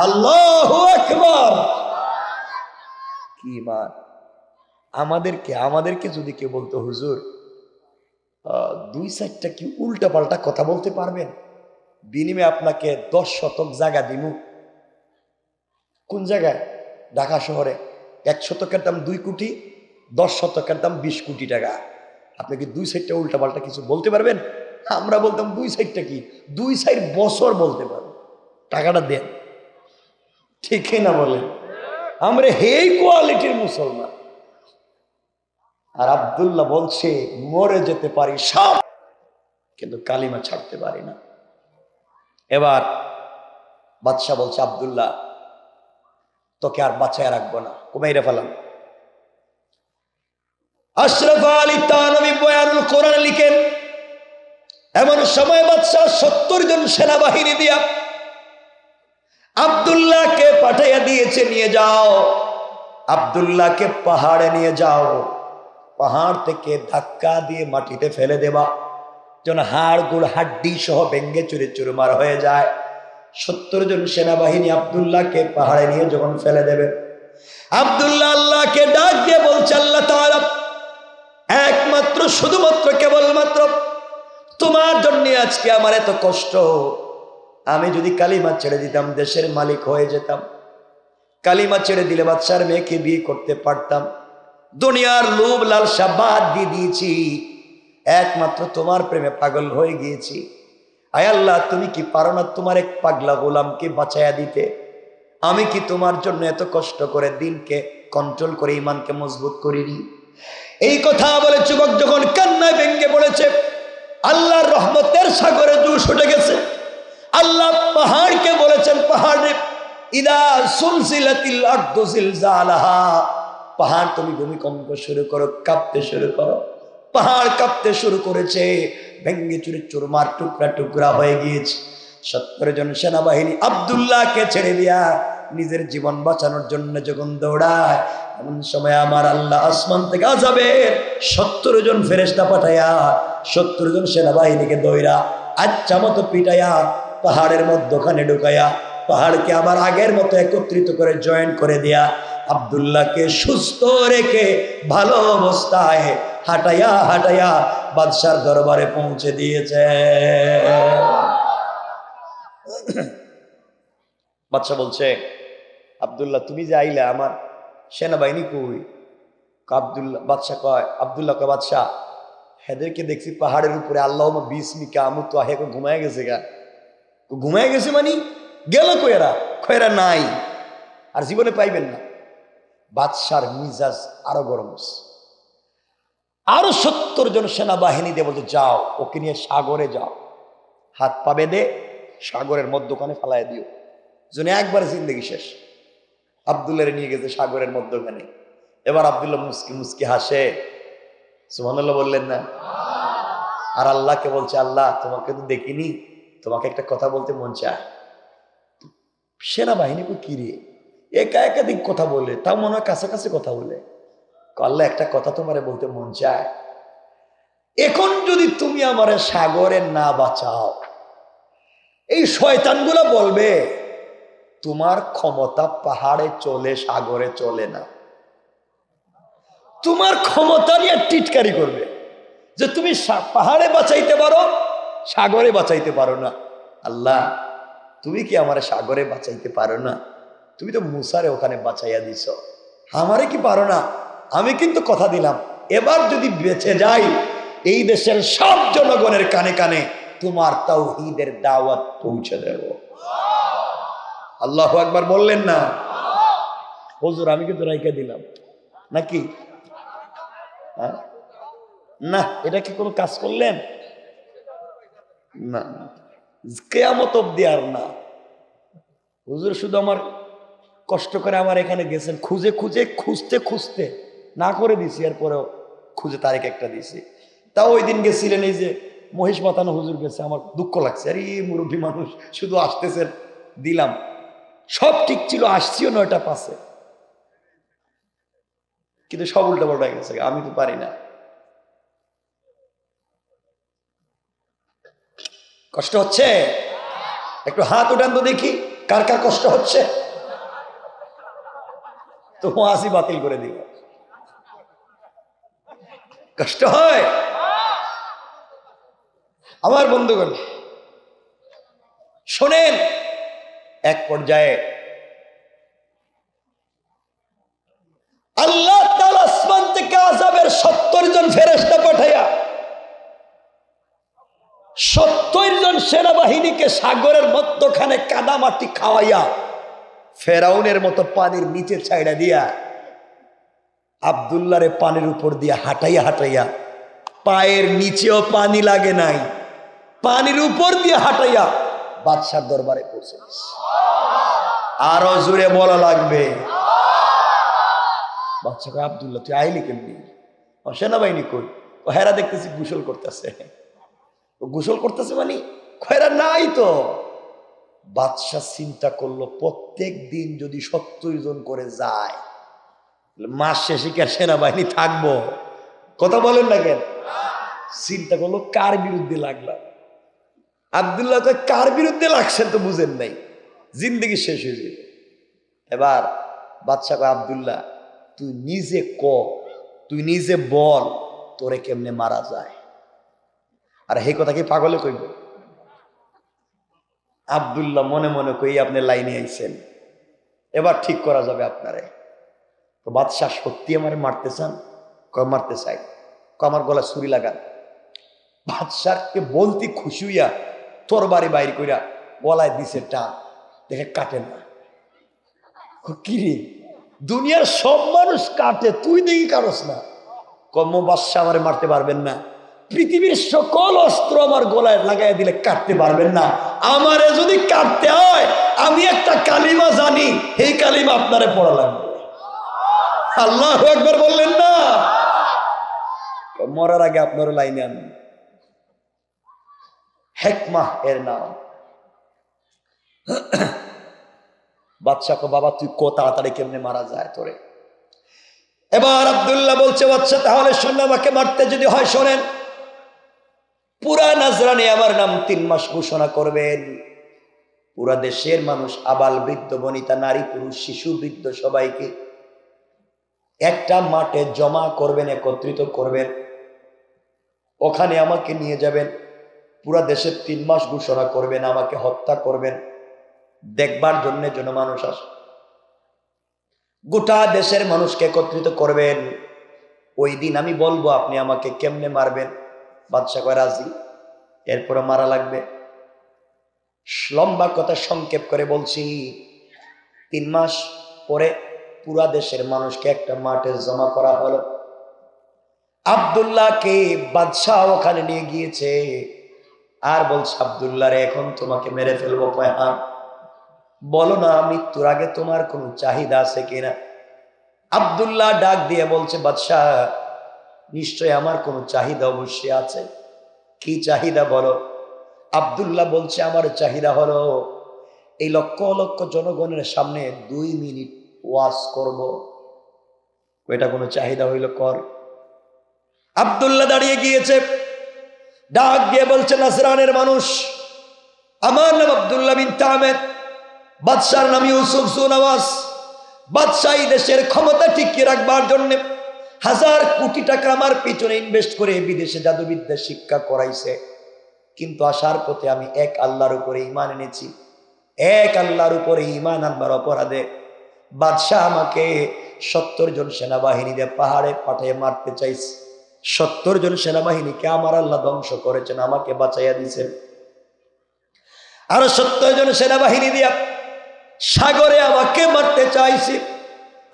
আল্লাহু আকবার। কি মান! আমাদেরকে যদি কেউ বলতো হুজুর 2-4টা কি উল্টা পাল্টা কথা বলতে পারবেন, বিনিময়ে আপনাকে 10 শতক জায়গা দিমু। কোন জায়গায়? ঢাকা শহরে 1 শতকের দাম 2 কোটি, 10 শতকের দাম 20 কোটি টাকা। আপনি কি 2-4টা উল্টা পাল্টা কিছু বলতে পারবেন? আমরা বলতাম 2-4টা কি 2-4 বছর বলতে পারবো, টাকাটা দেন। ঠিক না বলেন? আমরা এই কোয়ালিটির মুসলমান। আর আব্দুল্লাহ বলছে মরে যেতে পারি সব, কিন্তু কালিমা ছাড়তে পারি না। এবার বাদশাহ বলছে আব্দুল্লাহ তোকে আর বাঁচায় রাখবো না, কুমাইরা ফেলাম। আশরাফ আলী থানভী বয়ানুল কোরআন লিখেন, এমন সময় বাদশাহ 70 জন সেনাবাহিনী দিয়া আব্দুল্লাহকে পাঠাইয়া দিয়েছে, নিয়ে যাও আব্দুল্লাহকে পাহাড়ে নিয়ে যাও, পাহাড় থেকে ধাক্কা দিয়ে মাটিতে ফেলে দেবা, যেন হাড় গুড় হাড্ডি সহ ভেঙ্গে চুরে চুরমার হয়ে যায়। 70 জন সেনাবাহিনী আব্দুল্লাহকে পাহাড়ে নিয়ে যখন ফেলে দেবে, আব্দুল্লাহ আল্লাহকে ডাক দিয়ে বলছে আল্লাহ তাআলা একমাত্র শুধুমাত্র কেবলমাত্র তোমার জন্য আজকে আমার এত কষ্ট। আমি যদি কালিমা ছেড়ে দিতাম দেশের মালিক হয়ে যেতাম, কালিমা ছেড়ে দিলে বাদশার মেয়েকে বিয়ে করতে পারতাম, দুনিয়ার লোভ লালসা বাদ দিয়ে দিয়েছি, একমাত্র তোমার প্রেমে পাগল হয়ে গিয়েছি। আয় আল্লাহ তুমি কি পারো না তোমার এক পাগলা গোলামকে বাঁচাইয়া দিতে? আমি কি তোমার জন্য এত কষ্ট করে দিনকে কন্ট্রোল করে ইমানকে মজবুত করিনি? এই কথা বলে যুবক যখন কান্নায় ভেঙ্গে পড়েছে, আল্লাহর রহমতের সাগরে জোশ উঠে গেছে। আল্লাহ পাহাড়কে বলেছেন পাহাড়ে ইদা সুলসিলাতিল আরদু জিলজালাহা, পাহাড় তুমি ভূমিকম্প শুরু করো, কাঁপতে শুরু করো। পাহাড় কাঁপতে শুরু করেছে, ভেঙ্গে চুরে চুরমার টুকরা টুকরা হয়ে গিয়েছে। 70 জন সেনাবাহিনী আব্দুল্লাহকে ছেড়ে দিয়া নিজের জীবন বাঁচানোর জন্য যখন দৌড়ায়, এমন সময় আমার আল্লাহ আসমান থেকে আযাবের 70 জন ফেরেশতা পাঠাইয়া 70 জন সেনাবাহিনীকে দৌড়া আচ্ছা মতো পিটাইয়া পাহাড়ের মধ্যখানে ঢুকাইয়া পাহাড়কে আবার আগের মতো একত্রিত করে জয়েন করে দেয়া আব্দুল্লাহকে সুস্থ রেখে ভালো অবস্থায় হাঁটাইয়া হাঁটাইয়া বাদশার দরবারে পৌঁছে দিয়েছে। বাদশা বলছে, আব্দুল্লাহ তুমি যে আইলে, আমার সেনাবাহিনী কই? আব্দুল্লাহ বাদশা কয়, আব্দুল্লাহ কয়, বাদশা হেদেরকে দেখছি পাহাড়ের উপরে, আল্লাহ বিসমিকা আমুত আহে ঘুমায় গেছে গা। ঘুমায় গেছে মানে গেল কয়েরা? খয়রা নাই, আর জীবনে পাইবেন না। বাদশার মিজাজ আরো গরম, আরো 70 জন সেনাবাহিনী দিয়ে বলতে, যাও ওকে নিয়ে সাগরে যাও, হাত পা বেঁধে সাগরের মধ্যখানে ফালাই দিও, যেন একবার জিন্দগি শেষ। আব্দুল্লাহ নিয়ে গেছে সাগরের মধ্যখানে। এবার আব্দুল্লাহ মুস্কি মুস্কি হাসে, সুবহানাল্লাহ বললেন না? আর আল্লাহকে বলছে, আল্লাহ তোমাকে তো দেখিনি, তোমাকে একটা কথা বলতে মন চায়। সেনাবাহিনী কি রে, একা একাধিক কথা বলে, তা মনে হয় কাছাকাছি কথা বলে। আল্লাহ একটা কথা তোমারে বলতে মন চায়, এখন যদি তুমি আমার সাগরে না বাঁচাও, এই শয়তানগুলো বলবে তোমার ক্ষমতা পাহাড়ে চলে, সাগরে চলে না। তোমার ক্ষমতা নিয়ে টিটকারি করবে যে তুমি পাহাড়ে বাঁচাইতে পারো, সাগরে বাঁচাইতে পারো না। আল্লাহ তুমি কি আমার সাগরে বাঁচাইতে পারো না? তুমি তো মুসারে ওখানে বাঁচাইয়া দিছ, আমারে কি পারো না? আমি কিন্তু কথা দিলাম, এবার যদি বেঁচে যাই, এই দেশের সব জনগণের কানে কানে তোমার তাওহীদের দাওয়াত পৌঁছে দেব। আল্লাহু আকবার বললেন না? হুজুর আমি কিন্তু রাইখা দিলাম নাকি? না, এটা কি কোনো কাজ করলেন? না, কিয়ামত অবধি আর না। হুজুর শুধু আমার কষ্ট করে আমার এখানে গেছেন, খুঁজে খুঁজে খুঁজতে খুঁজতে না করে দিছি, এরপরেও খুঁজে তারিখ একটা দিছি। তাও ওই দিন গেছিলেন, এই যে মহিষ মাতানো হুজুর গেছে, আমার দুঃখ লাগছে, আরে মুরব্বী মানুষ শুধু আসতেছেন, দিলাম, সব ঠিক ছিল, আসছিও 9টা 5-এ, কিন্তু সব উল্টা পাল্টা গেছে, আমি তো পারি না। কষ্ট হচ্ছে? একটু হাত উঠান তো দেখি, কার কার কষ্ট হচ্ছে। তো ওয়াজি বাতিল করে দিব। কষ্ট হয় আমার বন্ধুগণ? শোনেন, এক পর্যায়ে আল্লাহ তাআলা আসমান থেকে আযাবের 70 জন ফেরেশতা পাঠাইয়া 70 জন সেনাবাহিনীকে সাগরের মধ্যখানে কাদামাটি খাওয়াইয়া ফেরাউনের মতো পানির নিচে ছাইড়া দিয়া আব্দুল্লাহরে পানির উপর দিয়া হাঁটাইয়া হাঁটাইয়া, পায়ের নিচেও পানি লাগে নাই, পানির উপর দিয়ে হাঁটাইয়া বাদশার দরবারে পৌঁছে। আরো জোরে বলা লাগবে। বাদশা কয়, আব্দুল্লাহ তুই আইলি কেমনি? সেনাবাহিনী কই? হেরা দেখতেছি গোসল করতেছে। গোসল করতেছে মানে খয়রা নাই তো। বাদশা চিন্তা করলো, প্রত্যেক দিন যদি 70 জন করে যায়, মাস শেষে কি আর সেনাবাহিনী থাকবো? কথা বলেন না কেন? চিন্তা করলো, কার বিরুদ্ধে লাগলাম? আব্দুল্লাহ কয়, কার বিরুদ্ধে লাগছেন তো বুঝেন নাই, জিন্দগি শেষ হয়ে যাবে। এবার বাদশা কয়, আব্দুল্লাহ তুই নিজে ক, তুই নিজে বল তোরে কেমনে মারা যায়। আর এই কথা কি পাগলে কইব? আব্দুল্লাহ মনে মনে কই, আপনি লাইনে আইছেন, এবার ঠিক করা যাবে আপনারে। তো বাদশাহ সত্যি আমারে মারতে চান? কয় মারতে চাই। আমার গলা ছুরি লাগান। বাদশাহকে বলতে খুশি হইয়া তরবারি বাইর কইরা গলায় দিছে টান, দেখে কাটে না। কিরে, দুনিয়ার সব মানুষ কাটে, তুই দেখি কাটস না? কম বাদশাহ আমারে মারতে পারবেন না, পৃথিবীর সকল অস্ত্র আমার গলায় লাগাই দিলে কাটতে পারবেন না। আমারে যদি কাটতে হয়, আমি একটা কালিমা জানি, এই কালিমা আপনারে পড়া লাগবে। আল্লাহু আকবার বললেন না? মরার আগে আপনারও লাইনে আনেন। হেকমাহ এর নাম। বাদশাহ কো, বাবা তুই কত তাড়াতাড়ি কেমনে মারা যায় তোরে। এবার আব্দুল্লাহ বলছে, বাদশা তাহলে শোন, আমাকে মারতে যদি হয় শোনেন, পুরা নাজরানে আমার নাম 3 মাস ঘোষণা করবেন। পুরা দেশের মানুষ, আবাল বৃদ্ধ বনিতা, নারী পুরুষ শিশু বৃদ্ধ, সবাইকে একটা মাঠে জমা করবেন, একত্রিত করবেন, ওখানে আমাকে নিয়ে যাবেন, পুরা দেশের 3 মাস ঘোষণা করবেন, আমাকে হত্যা করবেন, দেখবার জন্য যেন মানুষ আসে। গোটা দেশের মানুষকে একত্রিত করবেন, ওই দিন আমি বলবো আপনি আমাকে কেমনে মারবেন। বাদশা কয় রাজি, এরপরে মারা লাগবে। লম্বা কথা সংক্ষেপ করে বলছি, 3 মাস পরে পুরা দেশের মানুষকে একটা মাঠে জমা করা হলো। আব্দুল্লাহকে বাদশাহ ওখানে নিয়ে গিয়েছে, আর বলছে আব্দুল্লাহ রে, এখন তোমাকে মেরে ফেলবো। কয় হ্যাঁ, বলো না মৃত্যুর আগে তোমার কোনো চাহিদা আছে কিনা। আব্দুল্লাহ ডাক দিয়ে বলছে, বাদশাহ নিশ্চয় আমার কোনো চাহিদা অবশ্যই আছে। কি চাহিদা বলো। আব্দুল্লাহ বলছে, আমার চাহিদা হলো এই লক্ষ লক্ষ জনগণের সামনে 2 মিনিট ওয়াজ করব। এটা কোনো চাহিদা হইল, কর। আব্দুল্লাহ দাঁড়িয়ে গিয়েছে, ডাক দিয়ে বলছে, নাজরানের মানুষ, আমার নাম আব্দুল্লাহ বিন তামেদ, বাদশার নাম ইউসুফ সুনওয়াজ। বাদশাহ এই দেশের ক্ষমতা টিকিয়ে রাখবার জন্য 1000 কোটি টাকা আমার পিছনে ইনভেস্ট করে বিদেশে জাদুবিদ্যা শিক্ষা করাইছে, কিন্তু আসার পথে আমি এক আল্লাহর উপরে ঈমান এনেছি। এক আল্লাহর উপরে ঈমান আনবার অপরাধে বাদশাহ আমাকে 70 জন সেনাবাহিনী দিয়ে পাহাড়ে পাঠিয়ে মারতে চাইছে। 70 জন সেনাবাহিনীকে আমার আল্লাহ ধ্বংস করেছেন, আমাকে বাঁচাইয়া দিয়েছেন। আরো 70 জন সেনাবাহিনী দিয়া সাগরে আমাকে মারতে চাইছে,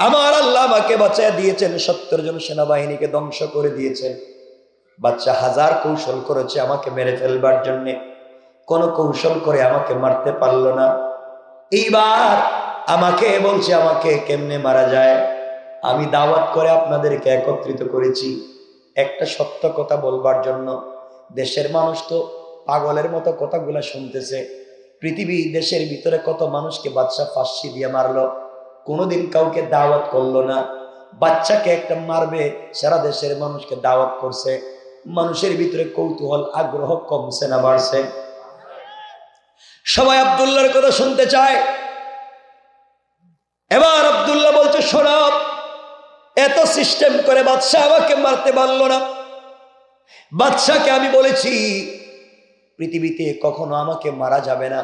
আমার আল্লাহ আমাকে বাঁচাইয়া দিয়েছেন। 70 জন সেনাবাহিনীকে ধ্বংস করে দিয়েছেন। বাচ্চা 1000 কৌশল করেছে আমাকে মেরে ফেলবার জন্য, কোন কৌশল করে আমাকে মারতে পারলো না। এইবার আমাকে বলছে আমাকে কেমনে মারা যায়। আমি দাওয়াত করে আপনাদেরকে একত্রিত করেছি একটা সত্য কথা বলবার জন্য। দেশের মানুষ তো পাগলের মতো কথাগুলা শুনতেছে। পৃথিবী দেশের ভিতরে কত মানুষকে বাদশা ফাঁসি দিয়ে মারলো, কোনোদিন কাউকে দাওয়াত করলো না। বাচ্চাকে একটা মারবে, সারা দেশের মানুষকে দাওয়াত করছে। মানুষের ভিতরে কৌতূহল আগ্রহ কমছে না বাড়ছে? সবাই আব্দুল্লাহর কথা শুনতে চায়। এবার আব্দুল্লাহ বলছে, শোনো, এত সিস্টেম করে বাদশা আমাকে মারতে পারলো না। বাদশাকে আমি বলেছি পৃথিবীতে কখনো আমাকে মারা যাবে না,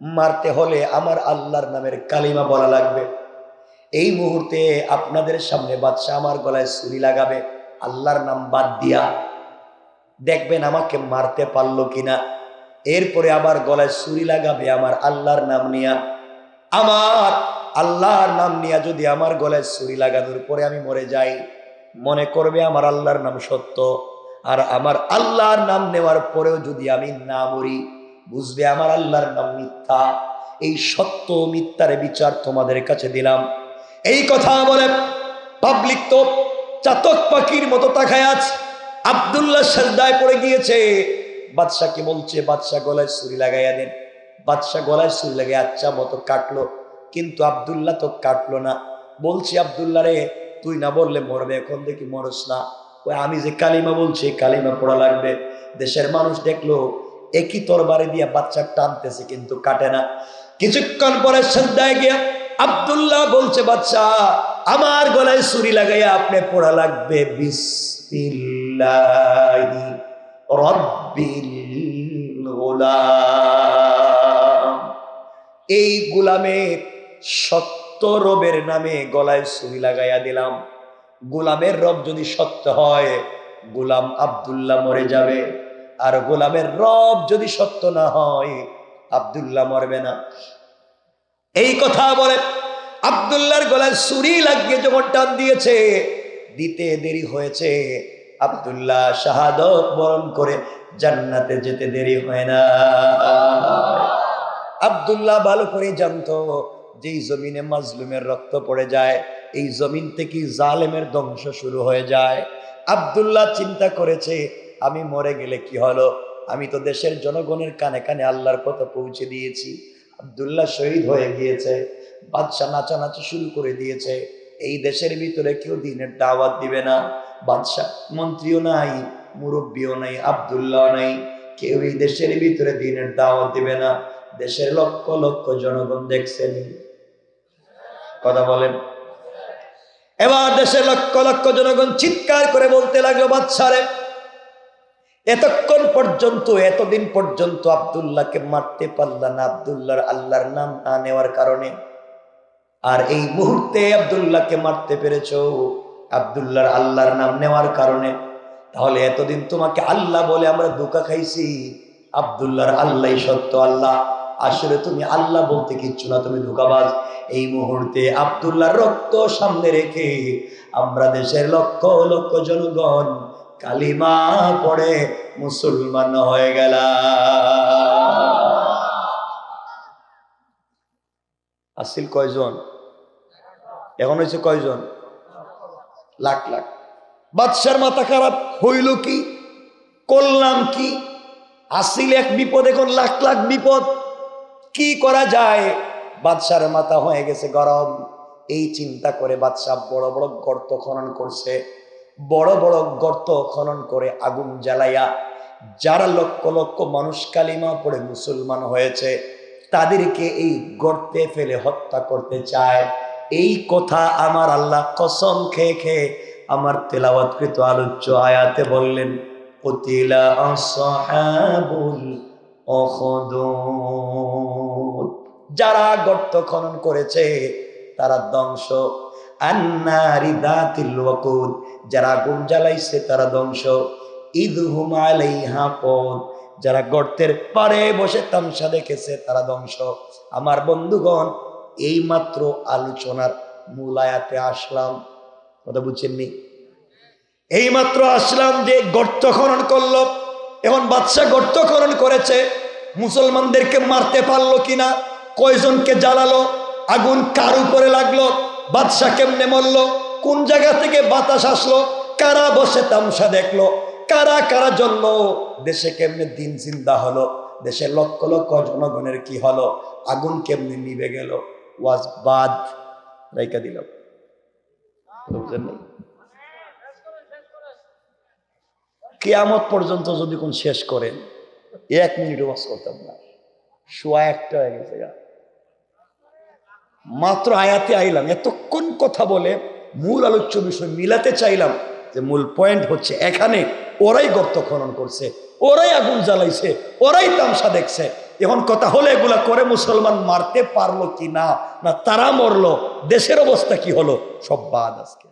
মারতে হলে আমার আল্লাহর নামের কালিমা বলা লাগবে। এই মুহূর্তে আপনাদের সামনে বাদশা আমার গলায় ছুরি লাগাবে, আল্লাহর নাম বাদ দিয়া, দেখবেন আমাকে মারতে পারলো কিনা। এরপরে আবার গলায় ছুরি লাগাবে আমার আল্লাহর নাম নিয়া। আমার আল্লাহর নাম নিয়া যদি আমার গলায় ছুরি লাগানোর পরে আমি মরে যাই, মনে করবে আমার আল্লাহর নাম সত্য। আর আমার আল্লাহর নাম নেওয়ার পরেও যদি আমি না মরি, বুঝবে আমার আল্লাহর নাম মিথ্যা। এই সত্য মিথ্যার বিচার তোমাদের কাছে দিলাম। এই কথা বলে পাবলিক তো চাতক পাখির মতো তাকায় আছে। আব্দুল্লাহ সাজদায় পড়ে গিয়েছে। বাদশাকে বলছে, বাদশা গলায় ছুরি লাগাইয়া দেন। বাদশা গলায় ছুরি লাগাই আচ্ছা মতো কাটলো, কিন্তু আব্দুল্লাহ তো কাটলো না। বলছি, আব্দুল্লাহ রে, তুই না বললে মরবে, এখন দেখি মরস না। ওই আমি যে কালিমা বলছি কালিমা পড়া লাগবে। দেশের মানুষ দেখলো একই তরবারি দিয়া বাচ্চা টানতেছে কিন্তু কাটে না। কিছুক্ষণ পরে সাজদায় গিয়া আব্দুল্লাহ বলছে, বাচ্চা আমার গলায় ছুরি লাগাইয়া আপনি পড়া লাগবে বিসমিল্লাহি রব্বিল গোলাম। এই গোলামের সত্য রবের নামে গলায় ছুরি লাগাইয়া দিলাম। গোলামের রব যদি সত্য হয়, গোলাম আব্দুল্লাহ মরে যাবে। আর গোলামের রব যদি সত্য না হয়, আব্দুল্লাহ মরবে না। এই কথা বলে আব্দুল্লাহর গলায় ছুরি লাগিয়ে যখন টান দিয়েছে, দিতে দেরি হয়েছে। আব্দুল্লাহ শাহাদত বরণ করে জান্নাতে যেতে দেরি হয় না। আব্দুল্লাহ ভালো করে জানতো, যেই জমিনে মাজলুমের রক্ত পড়ে যায়, এই জমিন থেকে জালেমের ধ্বংস শুরু হয়ে যায়। আব্দুল্লাহ চিন্তা করেছে, আমি মরে গেলে কি হলো, আমি তো দেশের জনগণের কানে কানে আল্লাহর কথা পৌঁছে দিয়েছি। আব্দুল্লাহ শহীদ হয়ে গিয়েছে। বাদশা নাচানাচি শুরু করে দিয়েছে। এই দেশের ভিতরে কেউ দিনের দাওয়াত দিবে না। বাদশা মন্ত্রীও নাই, মুরব্বীও নাই, আব্দুল্লাহ নাই, কেউ এই দেশের ভিতরে দিনের দাওয়াত দিবে না। দেশের লক্ষ লক্ষ জনগণ দেখছেন, কথা বলেন। এবার দেশের লক্ষ লক্ষ জনগণ চিৎকার করে বলতে লাগলো, বাদশারে এতক্ষণ পর্যন্ত এতদিন পর্যন্ত আব্দুল্লাহকে মারতে পারলা না আব্দুল্লাহর আল্লাহর নাম না নেওয়ার কারণে, আর এই মুহূর্তে আব্দুল্লাহকে মারতে পেরেছো আব্দুল্লাহর আল্লাহর নাম নেওয়ার কারণে। তাহলে এতদিন তোমাকে আল্লাহ বলে আমরা ধোঁকা খাইছি, আব্দুল্লাহর আল্লাহই সত্য আল্লাহ, আসলে তুমি আল্লাহ বলতে কিচ্ছু না, তুমি ধোঁকাবাজ। এই মুহূর্তে আব্দুল্লাহর রক্ত সামনে রেখে আমরা দেশের লক্ষ লক্ষ জনগণ কালিমা পড়ে মুসলমান হয়ে গেল। আসিল কয়জন? এখন হয়েছে কয়জন? লাখ লাখ। বাদশার মাথা খারাপ, হইল কি, করলাম কি? আসিল এক বিপদ, এখন লাখ লাখ বিপদ, কি করা যায়? বাদশার মাথা হয়ে গেছে গরম। এই চিন্তা করে বাদশাহ বড় বড় গর্ত খনন করছে, বড় বড় গর্ত খনন করে আগুন জ্বালাইয়া যারা লক্ষ লক্ষ মানুষ কালিমা পড়ে মুসলমান হয়েছে তাদেরকে এই গর্তে ফেলে হত্যা করতে চায়। এই কথা আমার আল্লাহ কসম খেয়ে খেয়ে আমার তেলাওয়াতকৃত আলোচ্য আয়াতে বললেন, কুতিলা আসহাবুল উখদুদ, যারা গর্ত খনন করেছে তারা ধ্বংস। আন্নারি দাতিল ওয়াকুদ, যারা আগুন জ্বালাইছে তারা ধ্বংস। ইদহুম আলাইহা কুদ, যারা গর্তের পাড়ে বসে তামসা দেখেছে তারা ধ্বংস। আমার বন্ধুগণ, এই মাত্র আলোচনার মূল আয়াতে আসলাম, কথা বুঝছেননি? এই মাত্র আসলাম যে গর্ত খনন করলো। এখন বাদশা গর্ত খনন করেছে, মুসলমানদেরকে মারতে পারলো কিনা, কয়জনকে জ্বালালো, আগুন কার উপরে লাগলো, বাদশা কেমনে মরলো, কোন জায়গা থেকে বাতাস আসলো, কারা বসে তামসা দেখলো, কারা কারা জ্বললো, দেশে কেমনে দিন জিন্দা হলো, দেশের লক্ষ লক্ষ জনগণের কি হলো, আগুন কেমনে নিভে গেল, ওয়াজ বাদ রাইকা দিলাম। কিয়ামত পর্যন্ত যদি কোন শেষ করেন 1 মিনিট ওয়াজ করতাম না, শোয়া একটা হয়ে গেছে। মাত্র আয়াতে আইলাম, এতক্ষণ কথা বলে মূল আলোচ্য বিষয় মিলাতে চাইলাম যে মূল পয়েন্ট হচ্ছে এখানে ওরাই গর্ত খনন করছে, ওরাই আগুন জ্বালাইছে, ওরাই তামসা দেখছে। এখন কথা হলো এগুলা করে মুসলমান মারতে পারলো কি না, না তারা মরলো, দেশের অবস্থা কি হলো, সব বাদ আজকে।